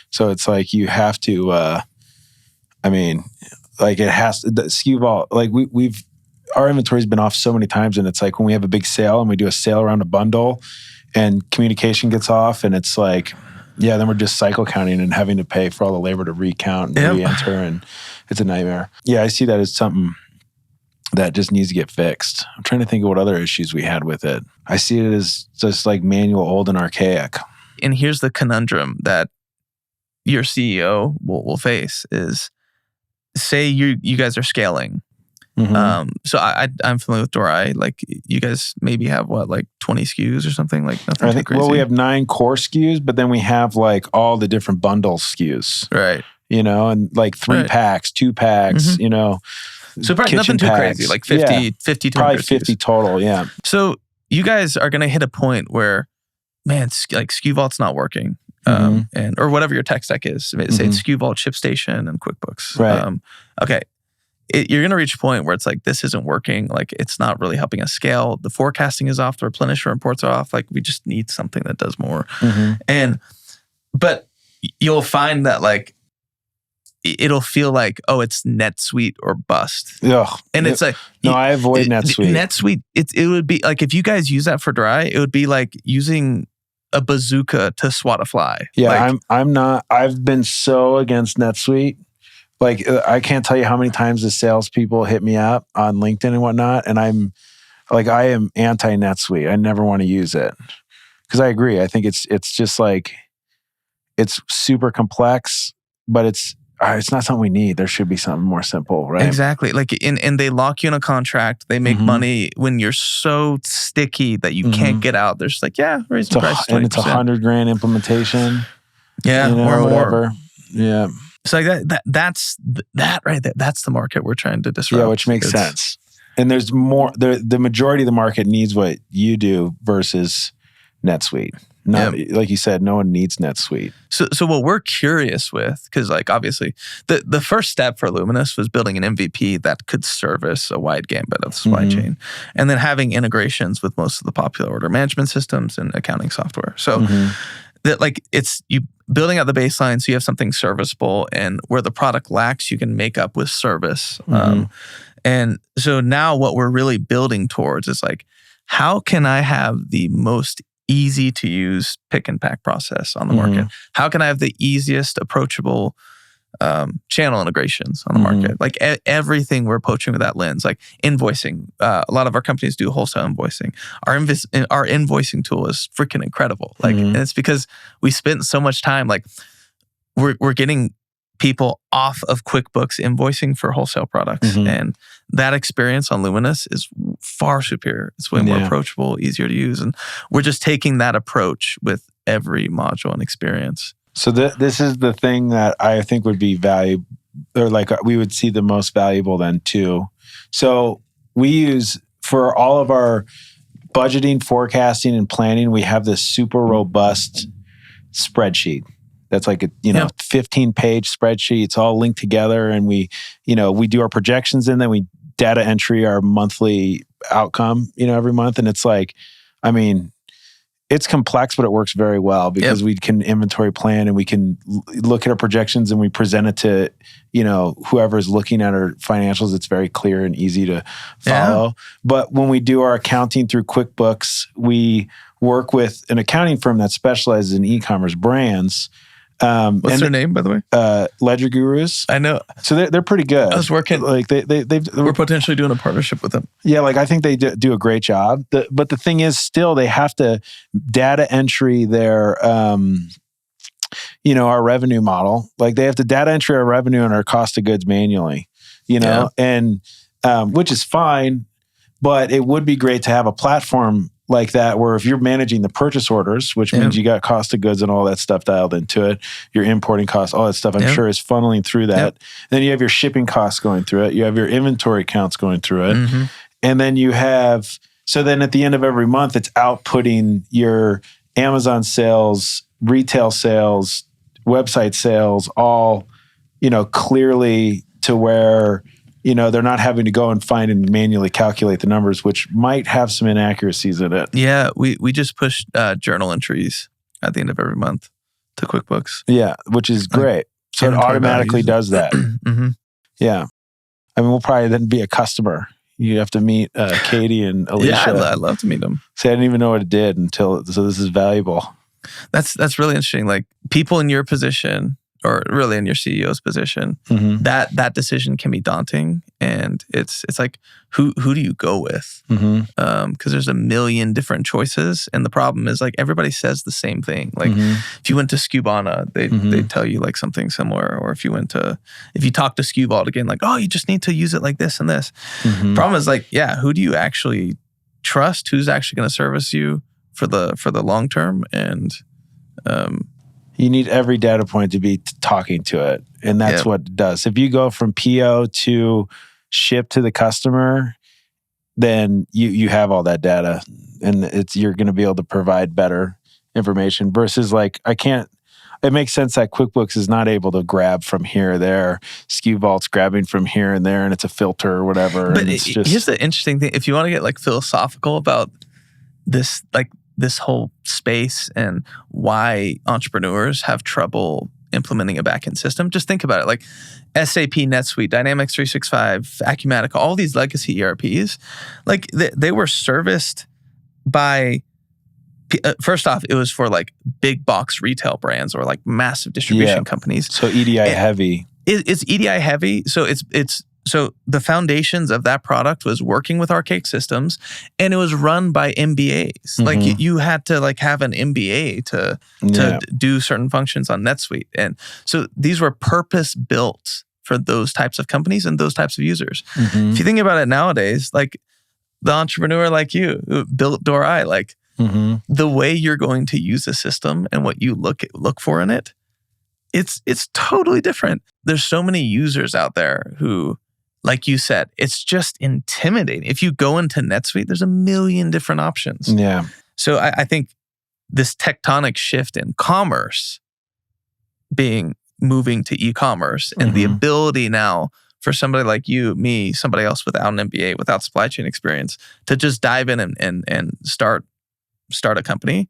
So it's like you have to, it has to, the SKU Vault, like our inventory's been off so many times, and it's like when we have a big sale and we do a sale around a bundle and communication gets off, and it's like, then we're just cycle counting and having to pay for all the labor to recount and re-enter, and it's a nightmare. Yeah, I see that as something that just needs to get fixed. I'm trying to think of what other issues we had with it. I see it as just like manual, old, and archaic. And here's the conundrum that your CEO will face is, say you guys are scaling. So I'm familiar with Dorai. Like you guys maybe have 20 SKUs or something, like nothing too crazy. Well, we have 9 core SKUs, but then we have like all the different bundle SKUs. Right. And like 3 packs, 2 packs, So probably nothing too crazy, like 50 to probably 100 50 SKUs. total, yeah. So you guys are going to hit a point where, man, like SKU Vault's not working. Or whatever your tech stack is. Say it's SKU Vault, ShipStation, and QuickBooks. Right. Okay. You're going to reach a point where it's like, this isn't working. Like, it's not really helping us scale. The forecasting is off. The replenishment reports are off. Like, we just need something that does more. But you'll find that like, it'll feel like, oh, it's NetSuite or bust. Ugh. And it's like... No, I avoid NetSuite. NetSuite, it would be like, if you guys use that for Dorai, it would be like using a bazooka to swat a fly. Yeah, like, I've been so against NetSuite. Like, I can't tell you how many times the salespeople hit me up on LinkedIn and whatnot, and I am anti NetSuite. I never want to use it because I agree. I think it's just like, it's super complex, but it's not something we need. There should be something more simple, right? Exactly. Like, and they lock you in a contract. They make money when you're so sticky that you can't get out. They're just like, raise the price 20%. And it's $100,000 implementation. Yeah, or whatever. Yeah. So like that's right there. That's the market we're trying to disrupt. Yeah, which makes sense. And there's more. The majority of the market needs what you do versus NetSuite. Like you said, no one needs NetSuite. So what we're curious with, because like obviously the first step for Luminous was building an MVP that could service a wide gambit of the supply chain, and then having integrations with most of the popular order management systems and accounting software. So that like it's you building out the baseline so you have something serviceable, and where the product lacks, you can make up with service. And so now what we're really building towards is like, how can I have the most easy to use pick and pack process on the market? How can I have the easiest approachable channel integrations on the market? Like everything we're approaching with that lens, like invoicing. A lot of our companies do wholesale invoicing. Our invoicing tool is freaking incredible. Like, and it's because we spent so much time, like we're getting people off of QuickBooks invoicing for wholesale products. And that experience on Luminous is far superior. It's way more approachable, easier to use. And we're just taking that approach with every module and experience. So this is the thing that I think would be valuable, or like we would see the most valuable then too. So we use, for all of our budgeting, forecasting, and planning, we have this super robust spreadsheet. That's like a 15-page spreadsheet. It's all linked together, and we do our projections, and then we data entry our monthly outcome, every month. And it's like, I mean, it's complex, but it works very well because we can inventory plan and we can look at our projections and we present it to, whoever's looking at our financials. It's very clear and easy to follow. Yeah. But when we do our accounting through QuickBooks, we work with an accounting firm that specializes in e-commerce brands. What's their name, by the way? Ledger Gurus. I know. So they're pretty good. I was working. Like we're potentially doing a partnership with them. Yeah, like I think they do a great job. But the thing is, still they have to data entry their, our revenue model. Like they have to data entry our revenue and our cost of goods manually. And which is fine, but it would be great to have a platform like that, where if you're managing the purchase orders, which means you got cost of goods and all that stuff dialed into it, your importing costs, all that stuff, I'm sure is funneling through that. Then you have your shipping costs going through it. You have your inventory counts going through it. Mm-hmm. And then so then at the end of every month, it's outputting your Amazon sales, retail sales, website sales, all, clearly to where they're not having to go and find and manually calculate the numbers, which might have some inaccuracies in it. Yeah, we just pushed journal entries at the end of every month to QuickBooks. Yeah, which is great. So it automatically does that. Mm-hmm. Yeah. I mean, we'll probably then be a customer. You have to meet Katie and Alicia. Yeah, I'd love to meet them. See, I didn't even know what it did so this is valuable. That's really interesting. Like people in your position, or really in your CEO's position, that decision can be daunting, and it's like who do you go with? Because there's a million different choices, and the problem is like everybody says the same thing. Like if you went to Skubana, they tell you like something similar, or if you talk to Skubalt again, like you just need to use it like this and this. Problem is like who do you actually trust? Who's actually going to service you for the long term? And you need every data point to be talking to it. And that's what it does. If you go from PO to ship to the customer, then you have all that data and you're going to be able to provide better information versus like, it makes sense that QuickBooks is not able to grab from here or there. SKUVault's grabbing from here and there and it's a filter or whatever. But here's the interesting thing. If you want to get like philosophical about this, like, this whole space and why entrepreneurs have trouble implementing a backend system. Just think about it. Like SAP, NetSuite, Dynamics 365, Acumatica, all these legacy ERPs, like they were serviced by, first off, it was for like big box retail brands or like massive distribution companies. So EDI heavy. It's EDI heavy. So the foundations of that product was working with archaic systems, and it was run by MBAs. Like you had to like have an MBA to do certain functions on NetSuite. And so these were purpose built for those types of companies and those types of users. If you think about it nowadays, like the entrepreneur like you who built DoorI, like the way you're going to use the system and what you look for in it, it's totally different. There's so many users out there who, like you said, it's just intimidating. If you go into NetSuite, there's a million different options. Yeah. So I think this tectonic shift in commerce moving to e-commerce and the ability now for somebody like you, me, somebody else without an MBA, without supply chain experience, to just dive in and start a company,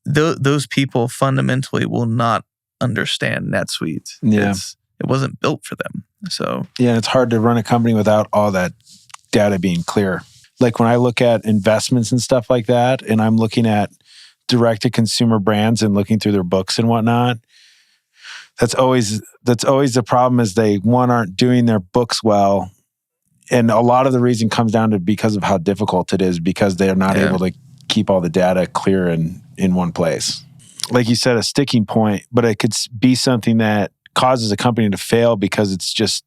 those people fundamentally will not understand NetSuite. Yeah. It wasn't built for them. So it's hard to run a company without all that data being clear. Like when I look at investments and stuff like that, and I'm looking at direct-to-consumer brands and looking through their books and whatnot, that's always the problem is they, aren't doing their books well. And a lot of the reason comes down to because of how difficult it is, because they're not able to keep all the data clear in one place. Like you said, a sticking point, but it could be something that causes a company to fail because it's just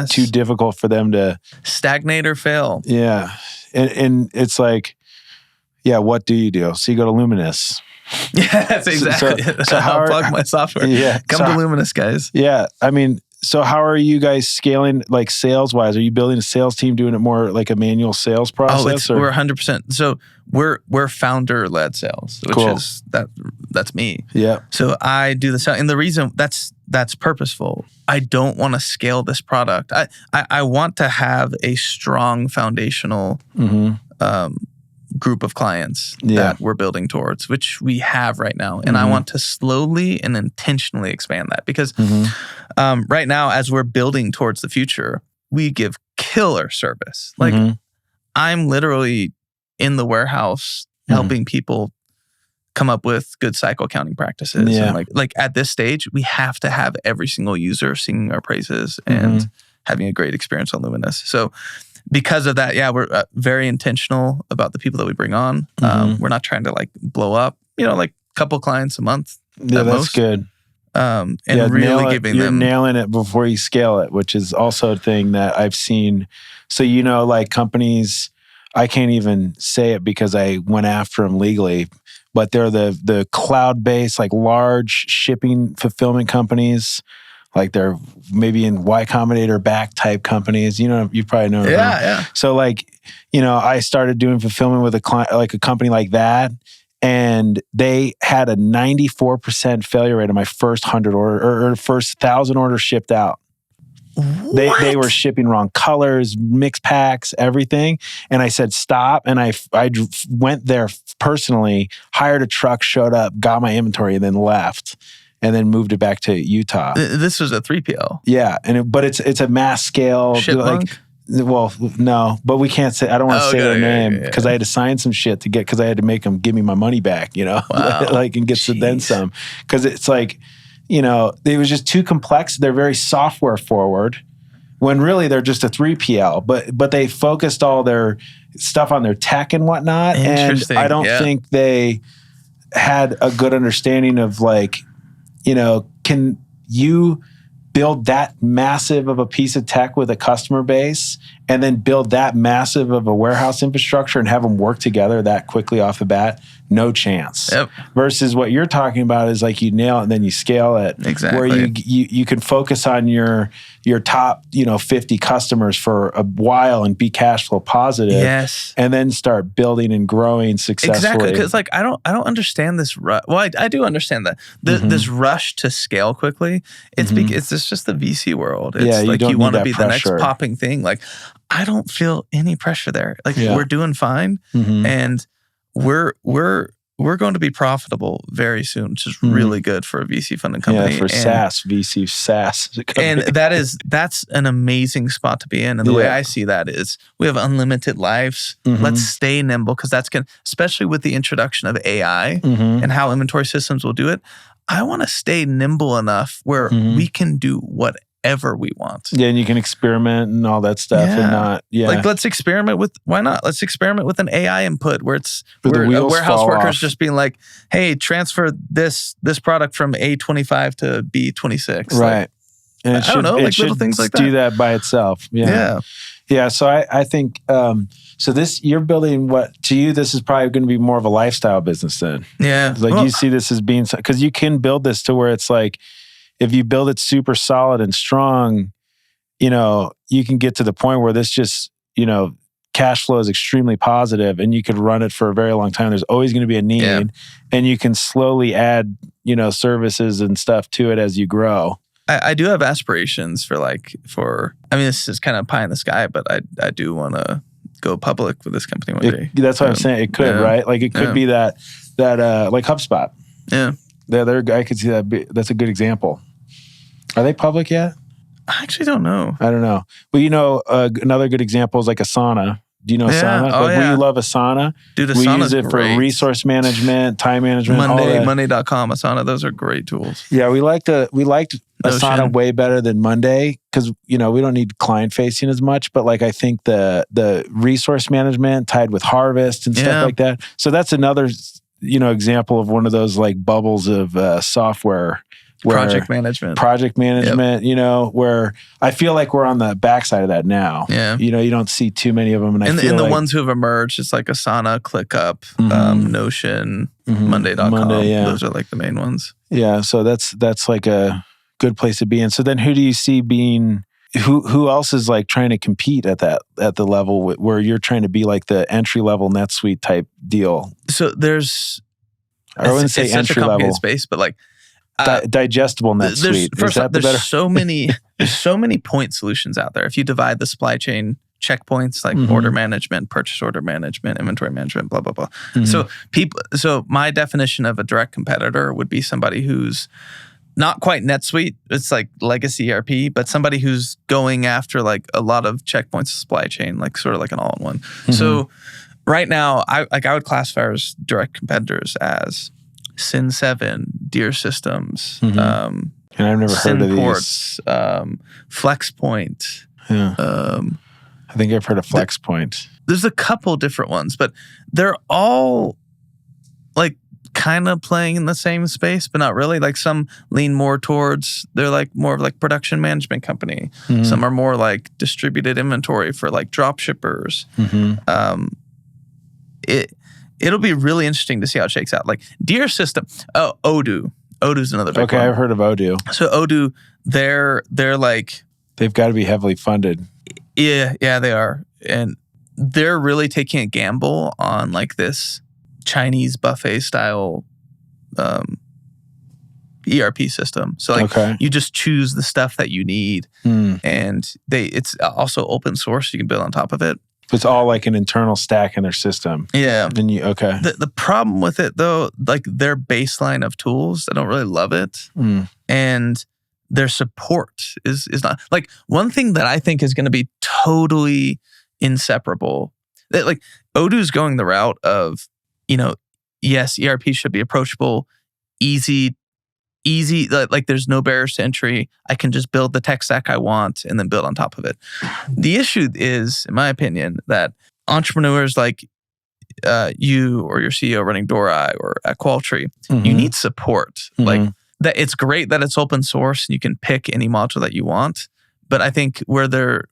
too difficult for them to stagnate or fail. Yeah. And it's like, what do you do? So you go to Luminous. Yeah, that's exactly. So I'll plug my software. Yeah. Come to Luminous, guys. Yeah. I mean, so how are you guys scaling, like sales wise? Are you building a sales team, doing it more like a manual sales process? We're 100%. So we're founder led sales, which is that's me. Yeah. So I do the sales, and the reason that's purposeful. I don't want to scale this product. I want to have a strong foundational group of clients that we're building towards, which we have right now. And I want to slowly and intentionally expand that because right now, as we're building towards the future, we give killer service. Like I'm literally in the warehouse helping people come up with good cycle accounting practices. Yeah. And like at this stage, we have to have every single user singing our praises and having a great experience on Luminous. So because of that, we're very intentional about the people that we bring on. We're not trying to like blow up, like a couple clients a month. Yeah, that's most. Good. And really giving you're them... You're nailing it before you scale it, which is also a thing that I've seen. So, like companies, I can't even say it because I went after them legally, but they're the cloud-based, like large shipping fulfillment companies. Like they're maybe in Y Combinator back type companies. You probably know. Yeah. So like, I started doing fulfillment with a client, like a company like that. And they had a 94% failure rate on my first 100 order or first 1,000 orders shipped out. They were shipping wrong colors, mixed packs, everything. And I said, stop. And I went there personally, hired a truck, showed up, got my inventory, and then left. And then moved it back to Utah. This was a 3PL. Yeah, but it's a mass scale. Shipmunk? Well, no, but we can't say. I don't want to say their name because I had to sign some shit because I had to make them give me my money back. Wow. And get then some. Because it's like, it was just too complex. They're very software forward, when really they're just a 3PL. But they focused all their stuff on their tech and whatnot, and I don't think they had a good understanding of like, can you build that massive of a piece of tech with a customer base and then build that massive of a warehouse infrastructure and have them work together that quickly off the bat? No chance. Yep. Versus what you're talking about is like you nail it and then you scale it. Exactly. Where you can focus on your top 50 customers for a while and be cash flow positive. Yes. And then start building and growing successfully. Exactly. Because like I don't understand this rush. Well, I do understand that this rush to scale quickly. It's just the VC world. It's like you want to be the next popping thing. Like I don't feel any pressure there. Like we're doing fine, and we're going to be profitable very soon, which is really good for a VC funding company. Yeah, for VC SaaS. And that's an amazing spot to be in. And the way I see that is we have unlimited lives. Let's stay nimble because that's especially with the introduction of AI and how inventory systems will do it. I want to stay nimble enough where we can do whatever we want. Yeah, and you can experiment and all that stuff and not, Like, let's experiment with, why not? Let's experiment with an AI input where a warehouse worker's just being like, hey, transfer this product from A25 to B26. Right. Like, and I don't know, like little things like that. Do that by itself. Yeah. Yeah, so I think, so this, you're building to you, this is probably going to be more of a lifestyle business then. Yeah. Like you see this as being, because you can build this to where it's like, if you build it super solid and strong, you can get to the point where this just, cash flow is extremely positive and you could run it for a very long time. There's always going to be a need and you can slowly add, services and stuff to it as you grow. I do have aspirations this is kind of pie in the sky, but I do want to go public with this company one day. That's what I'm saying. It could, right? Like it could be that like HubSpot. Yeah. I could see that. That's a good example. Are they public yet? I actually don't know. I don't know. Well, another good example is like Asana. Do you know Asana? We love Asana. Dude, we Asana's use it for resource management, time management. Monday.com, Asana. Those are great tools. Yeah, we liked Asana way better than Monday because we don't need client facing as much. But like I think the resource management tied with Harvest and stuff like that. So that's another example of one of those like bubbles of software. Project management, where I feel like we're on the backside of that now. Yeah. You don't see too many of them. And the ones who have emerged, it's like Asana, ClickUp, Notion, Monday.com. Those are like the main ones. Yeah. So that's like a good place to be in. So then who do you see being, who else is like trying to compete at the level where you're trying to be like the entry level NetSuite type deal? So there's, I wouldn't say entry such a complicated level space, but like, digestible NetSuite. There's so many point solutions out there. If you divide the supply chain checkpoints like order management, purchase order management, inventory management, blah, blah, blah. So my definition of a direct competitor would be somebody who's not quite NetSuite, it's like legacy ERP, but somebody who's going after like a lot of checkpoints supply chain, like sort of like an all-in-one. So right now, I would classify our direct competitors as Sin7, Deer Systems, and I've never heard of these. FlexPoint. Yeah. I think I've heard of FlexPoint. There's a couple different ones, but they're all like kind of playing in the same space, but not really. Like some lean more towards, they're like more of like production management company. Some are more like distributed inventory for like drop shippers. It'll be really interesting to see how it shakes out. Like Deer System, Odoo. Odoo's another big one. I've heard of Odoo. So Odoo, they're like... They've got to be heavily funded. Yeah, they are. And they're really taking a gamble on like this Chinese buffet style ERP system. So like you just choose the stuff that you need. And it's also open source. You can build on top of it. It's all like an internal stack in their system. Yeah. Then The problem with it though, like their baseline of tools, I don't really love it. And their support is not like one thing that I think is going to be totally inseparable. Like Odoo's going the route of, yes, ERP should be approachable, easy, like there's no barriers to entry. I can just build the tech stack I want and then build on top of it. The issue is, in my opinion, that entrepreneurs like you or your CEO running Dori or at Qualtry, you need support. Like that, it's great that it's open source and you can pick any module that you want. But I think where they're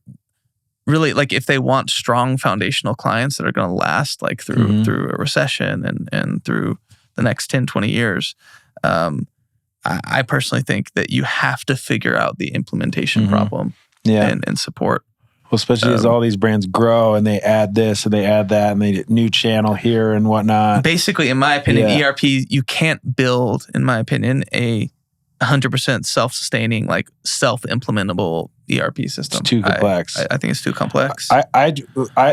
really like, if they want strong foundational clients that are going to last like through a recession and through the next 10, 20 years, I personally think that you have to figure out the implementation problem and support. Well, especially as all these brands grow and they add this and they add that and they new channel here and whatnot. Basically, in my opinion, ERP, you can't build, in my opinion, a 100% self-sustaining, like self-implementable ERP system. It's too complex. I think it's too complex. I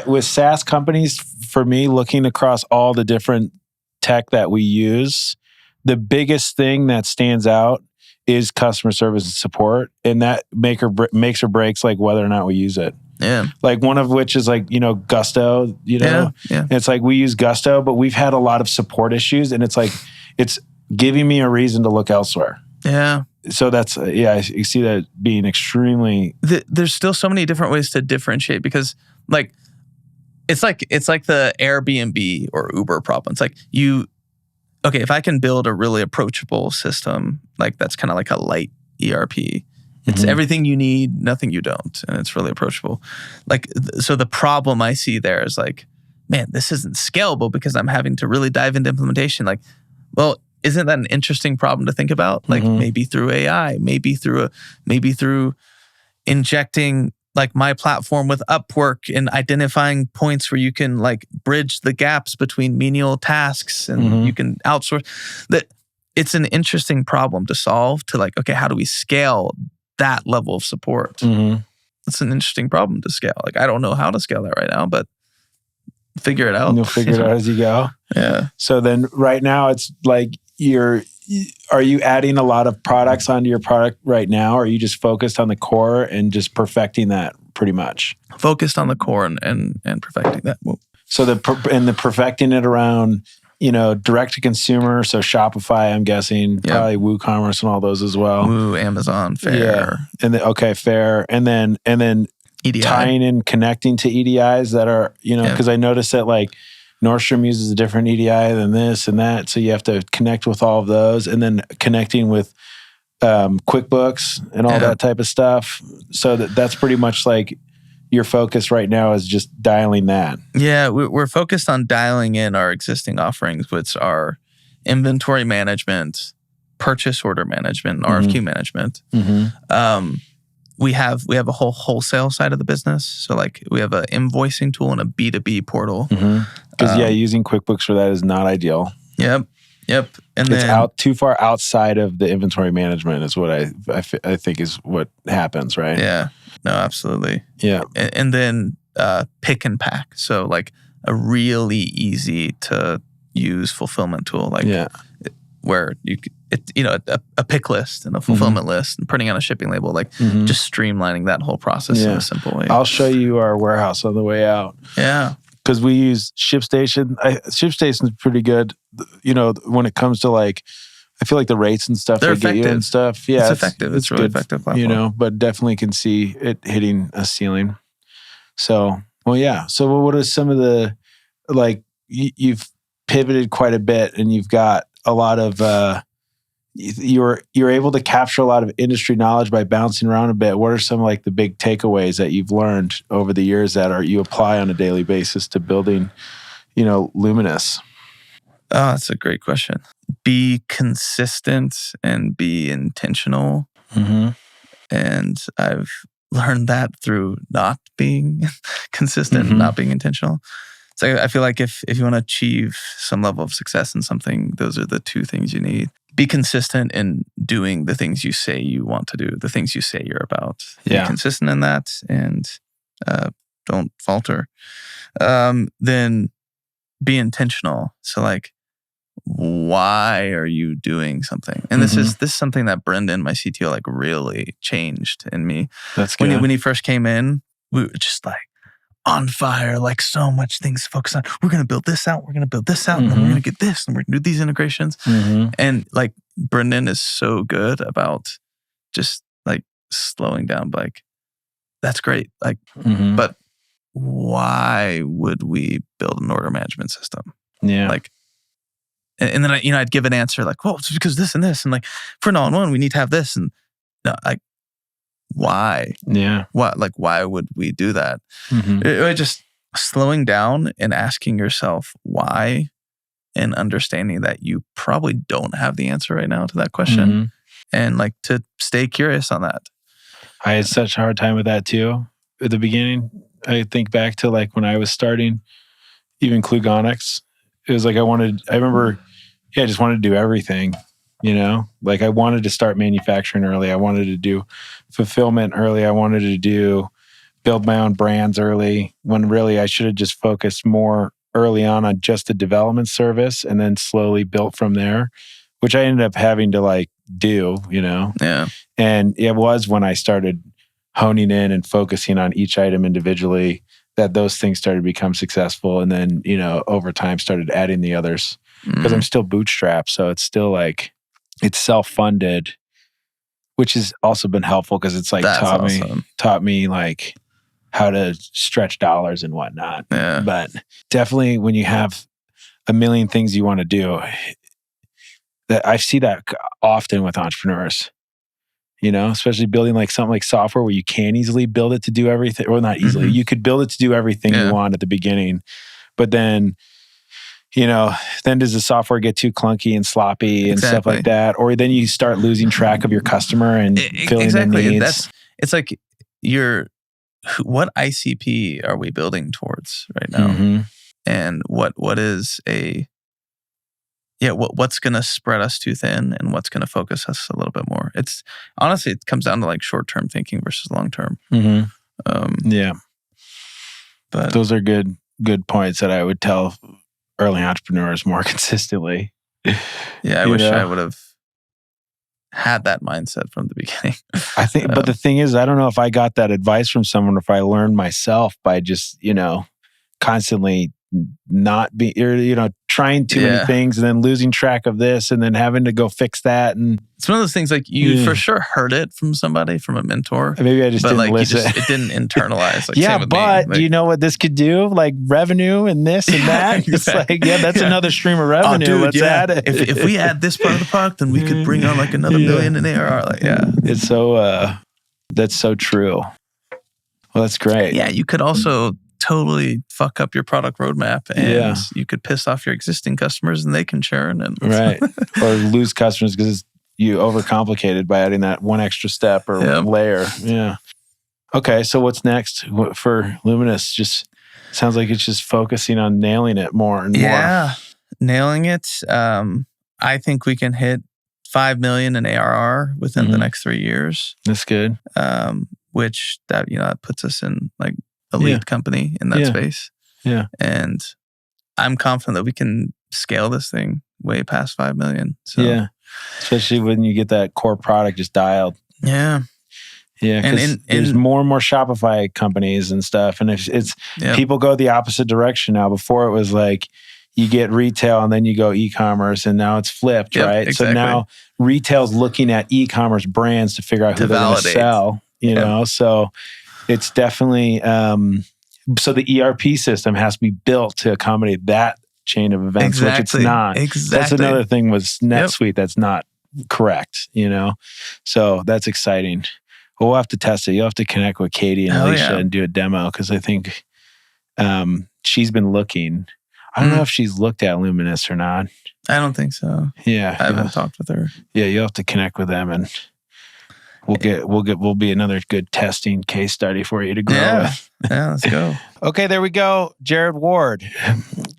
with SaaS companies, for me, looking across all the different tech that we use, the biggest thing that stands out is customer service and support, and that makes or breaks like whether or not we use it. Yeah. Like one of which is like, Gusto, Yeah. It's like we use Gusto, but we've had a lot of support issues, and it's like it's giving me a reason to look elsewhere. Yeah. So that's I see that being extremely. There's still so many different ways to differentiate because like it's like the Airbnb or Uber problem. It's like if I can build a really approachable system, like that's kind of like a light ERP. It's everything you need, nothing you don't, and it's really approachable. Like, so the problem I see there is like, man, this isn't scalable because I'm having to really dive into implementation. Like, well, isn't that an interesting problem to think about? Like maybe through AI, maybe through injecting like my platform with Upwork and identifying points where you can like bridge the gaps between menial tasks and you can outsource. That it's an interesting problem to solve. To like, okay, how do we scale that level of support? It's an interesting problem to scale. Like I don't know how to scale that right now, but figure it out. You'll figure it out as you go. Yeah. So then right now it's like are you adding a lot of products onto your product right now? Or are you just focused on the core and just perfecting that pretty much? Focused on the core and perfecting that. So the perfecting it around, direct to consumer. So Shopify, I'm guessing, probably WooCommerce and all those as well. Woo, Amazon, Fair. And then, Fair. And then EDI. Tying and connecting to EDIs that are, because I noticed that like Nordstrom uses a different EDI than this and that. So you have to connect with all of those and then connecting with QuickBooks and all that type of stuff. So that's pretty much like your focus right now is just dialing that. Yeah, we're focused on dialing in our existing offerings, which are inventory management, purchase order management, and RFQ management. We have a whole wholesale side of the business. So like we have an invoicing tool and a B2B portal. Because using QuickBooks for that is not ideal. Yep. And it's out too far outside of the inventory management is what I think is what happens, right? Yeah. No, absolutely. Yeah. And then pick and pack. So like a really easy to use fulfillment tool, like where a pick list and a fulfillment list and putting on a shipping label, like just streamlining that whole process in a simple way. I'll show you our warehouse on the way out. Yeah. Because we use ShipStation. ShipStation is pretty good. When it comes to like, I feel like the rates and stuff They're they get you effective. and stuff. Yeah, it's effective. It's really good, effective platform. but definitely can see it hitting a ceiling. So, well, yeah. So what are some of the, like, you've pivoted quite a bit and you've got a lot of, you're able to capture a lot of industry knowledge by bouncing around a bit. What are some like the big takeaways that you've learned over the years that you apply on a daily basis to building, Luminous? Oh, that's a great question. Be consistent and be intentional. And I've learned that through not being consistent and not being intentional. So I feel like if you want to achieve some level of success in something, those are the two things you need. Be consistent in doing the things you say you want to do, the things you say you're about. Yeah. Be consistent in that and don't falter. Then be intentional. So like, why are you doing something? And this is something that Brendan, my CTO, like really changed in me. That's good. When he first came in, we were just like on fire, like so much things to focus on. We're going to build this out. We're going to build this out. And then we're going to get this. And we're going to do these integrations. And like Brendan is so good about just like slowing down. Like, that's great. Like, but why would we build an order management system? Yeah. Like, and then I'd give an answer like, well, it's because this and this. And like, for an all-in-one, we need to have this. And like, why? Yeah. What? Like, why would we do that? Just slowing down and asking yourself why, and understanding that you probably don't have the answer right now to that question, and like to stay curious on that. I had such a hard time with that too at the beginning. I think back to like when I was starting, even Klug. It was like I remember, I just wanted to do everything. Like I wanted to start manufacturing early. I wanted to do fulfillment early. I wanted to build my own brands early, when really I should have just focused more early on just the development service and then slowly built from there, which I ended up having to like do, Yeah. And it was when I started honing in and focusing on each item individually that those things started to become successful. And then, over time started adding the others because I'm still bootstrapped. So it's still like, it's self-funded, which has also been helpful because it's like taught me like how to stretch dollars and whatnot. Yeah. But definitely when you have a million things you want to do, that I see that often with entrepreneurs, especially building like something like software where you can easily build it to do everything, or not easily. You could build it to do everything you want at the beginning, but then then does the software get too clunky and sloppy and stuff like that? Or then you start losing track of your customer and filling their needs. It's like what ICP are we building towards right now? And what is what's going to spread us too thin and what's going to focus us a little bit more? It's honestly, it comes down to like short-term thinking versus long-term. Yeah. But those are good points that I would tell early entrepreneurs more consistently. Yeah, I wish I would have had that mindset from the beginning. I think, but the thing is, I don't know if I got that advice from someone, or if I learned myself by just, constantly not be, trying too many things and then losing track of this and then having to go fix that. And it's one of those things like you for sure heard it from somebody, from a mentor. Maybe I just didn't listen. It didn't internalize. Like, yeah, but like, do you know what this could do? Like revenue and this and that. It's like, that's another stream of revenue. Dude, let's add it. If we add this part of the product, then we could bring on like another million in ARR. Like, it's so, that's so true. Well, that's great. Yeah, you could also totally fuck up your product roadmap, and you could piss off your existing customers and they can churn. And right. Or lose customers because you overcomplicated by adding that one extra step or layer. Yeah. Okay, so what's next for Luminous? Just sounds like it's just focusing on nailing it more and more. Yeah, nailing it. I think we can hit 5 million in ARR within the next 3 years. That's good. Which that puts us in like elite company in that space. Yeah. And I'm confident that we can scale this thing way past 5 million. So yeah. Especially when you get that core product just dialed. Yeah. Yeah, because there's more and more Shopify companies and stuff. And it's people go the opposite direction now. Before it was like you get retail and then you go e-commerce, and now it's flipped, right? Exactly. So now retail's looking at e-commerce brands to figure out who they're going to sell, you know? So it's definitely, so the ERP system has to be built to accommodate that chain of events, which it's not. That's another thing with NetSuite that's not correct, you know? So that's exciting. We'll have to test it. You'll have to connect with Katie and Alicia and do a demo, because I think she's been looking. I don't know if she's looked at Luminous or not. I don't think so. Yeah, I haven't talked with her. Yeah, you'll have to connect with them, and we'll be another good testing case study for you to grow with. Yeah, let's go. Okay, there we go. Jared Ward.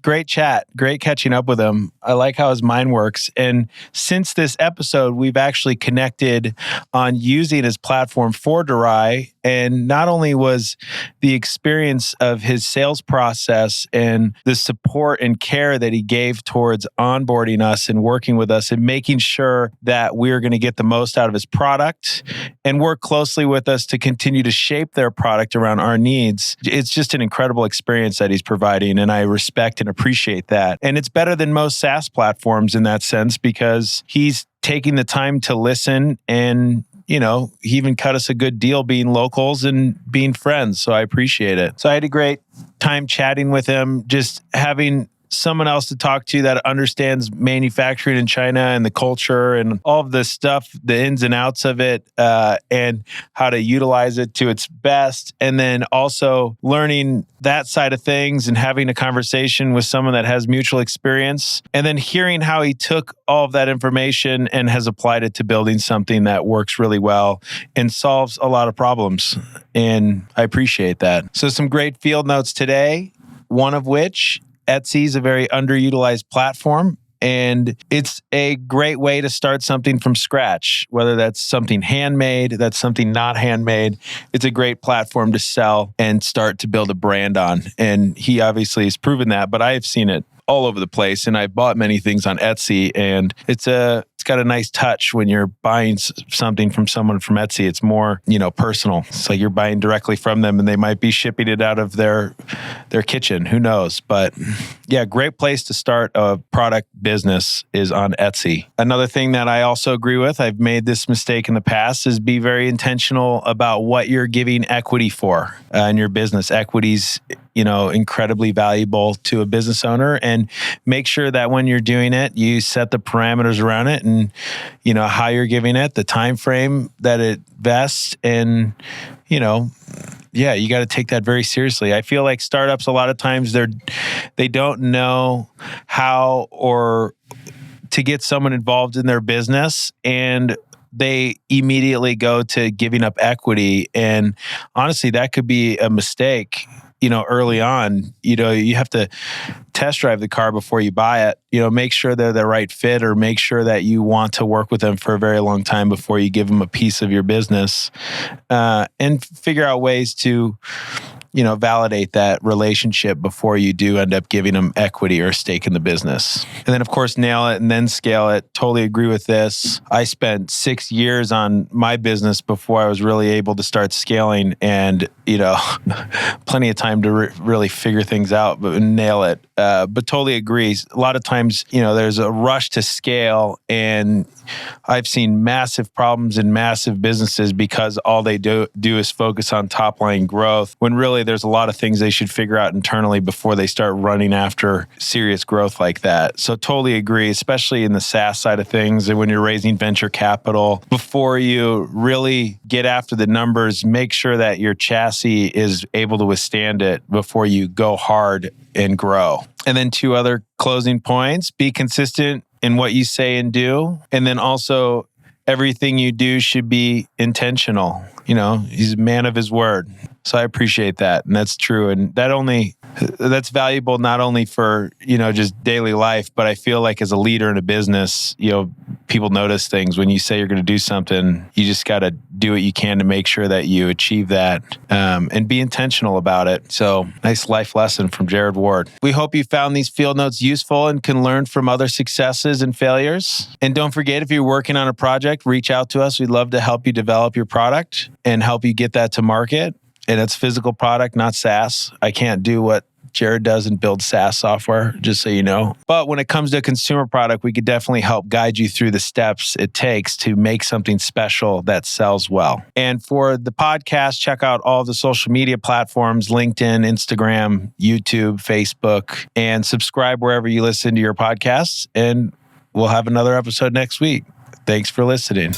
Great chat. Great catching up with him. I like how his mind works. And since this episode, we've actually connected on using his platform for Durai. And not only was the experience of his sales process and the support and care that he gave towards onboarding us and working with us and making sure that we're going to get the most out of his product and work closely with us to continue to shape their product around our needs. It's just an incredible experience that he's providing, and I respect and appreciate that. And it's better than most SaaS platforms in that sense, because he's taking the time to listen, and he even cut us a good deal being locals and being friends. So I appreciate it. So I had a great time chatting with him, just having someone else to talk to that understands manufacturing in China and the culture and all of the stuff, the ins and outs of it, and how to utilize it to its best. And then also learning that side of things and having a conversation with someone that has mutual experience. And then hearing how he took all of that information and has applied it to building something that works really well and solves a lot of problems. And I appreciate that. So some great field notes today, one of which, Etsy is a very underutilized platform, and it's a great way to start something from scratch, whether that's something handmade, that's something not handmade. It's a great platform to sell and start to build a brand on. And he obviously has proven that, but I've seen it all over the place, and I've bought many things on Etsy, and it's got a nice touch when you're buying something from someone from Etsy. It's more, personal. It's like you're buying directly from them, and they might be shipping it out of their kitchen. Who knows? But yeah, great place to start a product business is on Etsy. Another thing that I also agree with, I've made this mistake in the past, is be very intentional about what you're giving equity for in your business. Equity's incredibly valuable to a business owner, and make sure that when you're doing it, you set the parameters around it, and how you're giving it, the time frame that it vests, and you got to take that very seriously. I feel like startups, a lot of times they don't know how or to get someone involved in their business, and they immediately go to giving up equity. And honestly, that could be a mistake. Early on, you have to test drive the car before you buy it. Make sure they're the right fit, or make sure that you want to work with them for a very long time before you give them a piece of your business, and figure out ways to, validate that relationship before you do end up giving them equity or a stake in the business. And then, of course, nail it and then scale it. Totally agree with this. I spent 6 years on my business before I was really able to start scaling, and, plenty of time to really figure things out, but nail it. But totally agree. A lot of times, there's a rush to scale, and I've seen massive problems in massive businesses because all they do is focus on top line growth, when really there's a lot of things they should figure out internally before they start running after serious growth like that. So totally agree, especially in the SaaS side of things, and when you're raising venture capital, before you really get after the numbers, make sure that your chassis is able to withstand it before you go hard and grow. And then 2 other closing points: be consistent in what you say and do. And then also, everything you do should be intentional. He's a man of his word. So I appreciate that. And that's true. And that only That's valuable not only for, just daily life, but I feel like as a leader in a business, people notice things. When you say you're going to do something, you just got to do what you can to make sure that you achieve that, and be intentional about it. So nice life lesson from Jared Ward. We hope you found these field notes useful and can learn from other successes and failures. And don't forget, if you're working on a project, reach out to us. We'd love to help you develop your product and help you get that to market. And it's physical product, not SaaS. I can't do what Jared does and build SaaS software, just so you know. But when it comes to a consumer product, we could definitely help guide you through the steps it takes to make something special that sells well. And for the podcast, check out all the social media platforms, LinkedIn, Instagram, YouTube, Facebook, and subscribe wherever you listen to your podcasts. And we'll have another episode next week. Thanks for listening.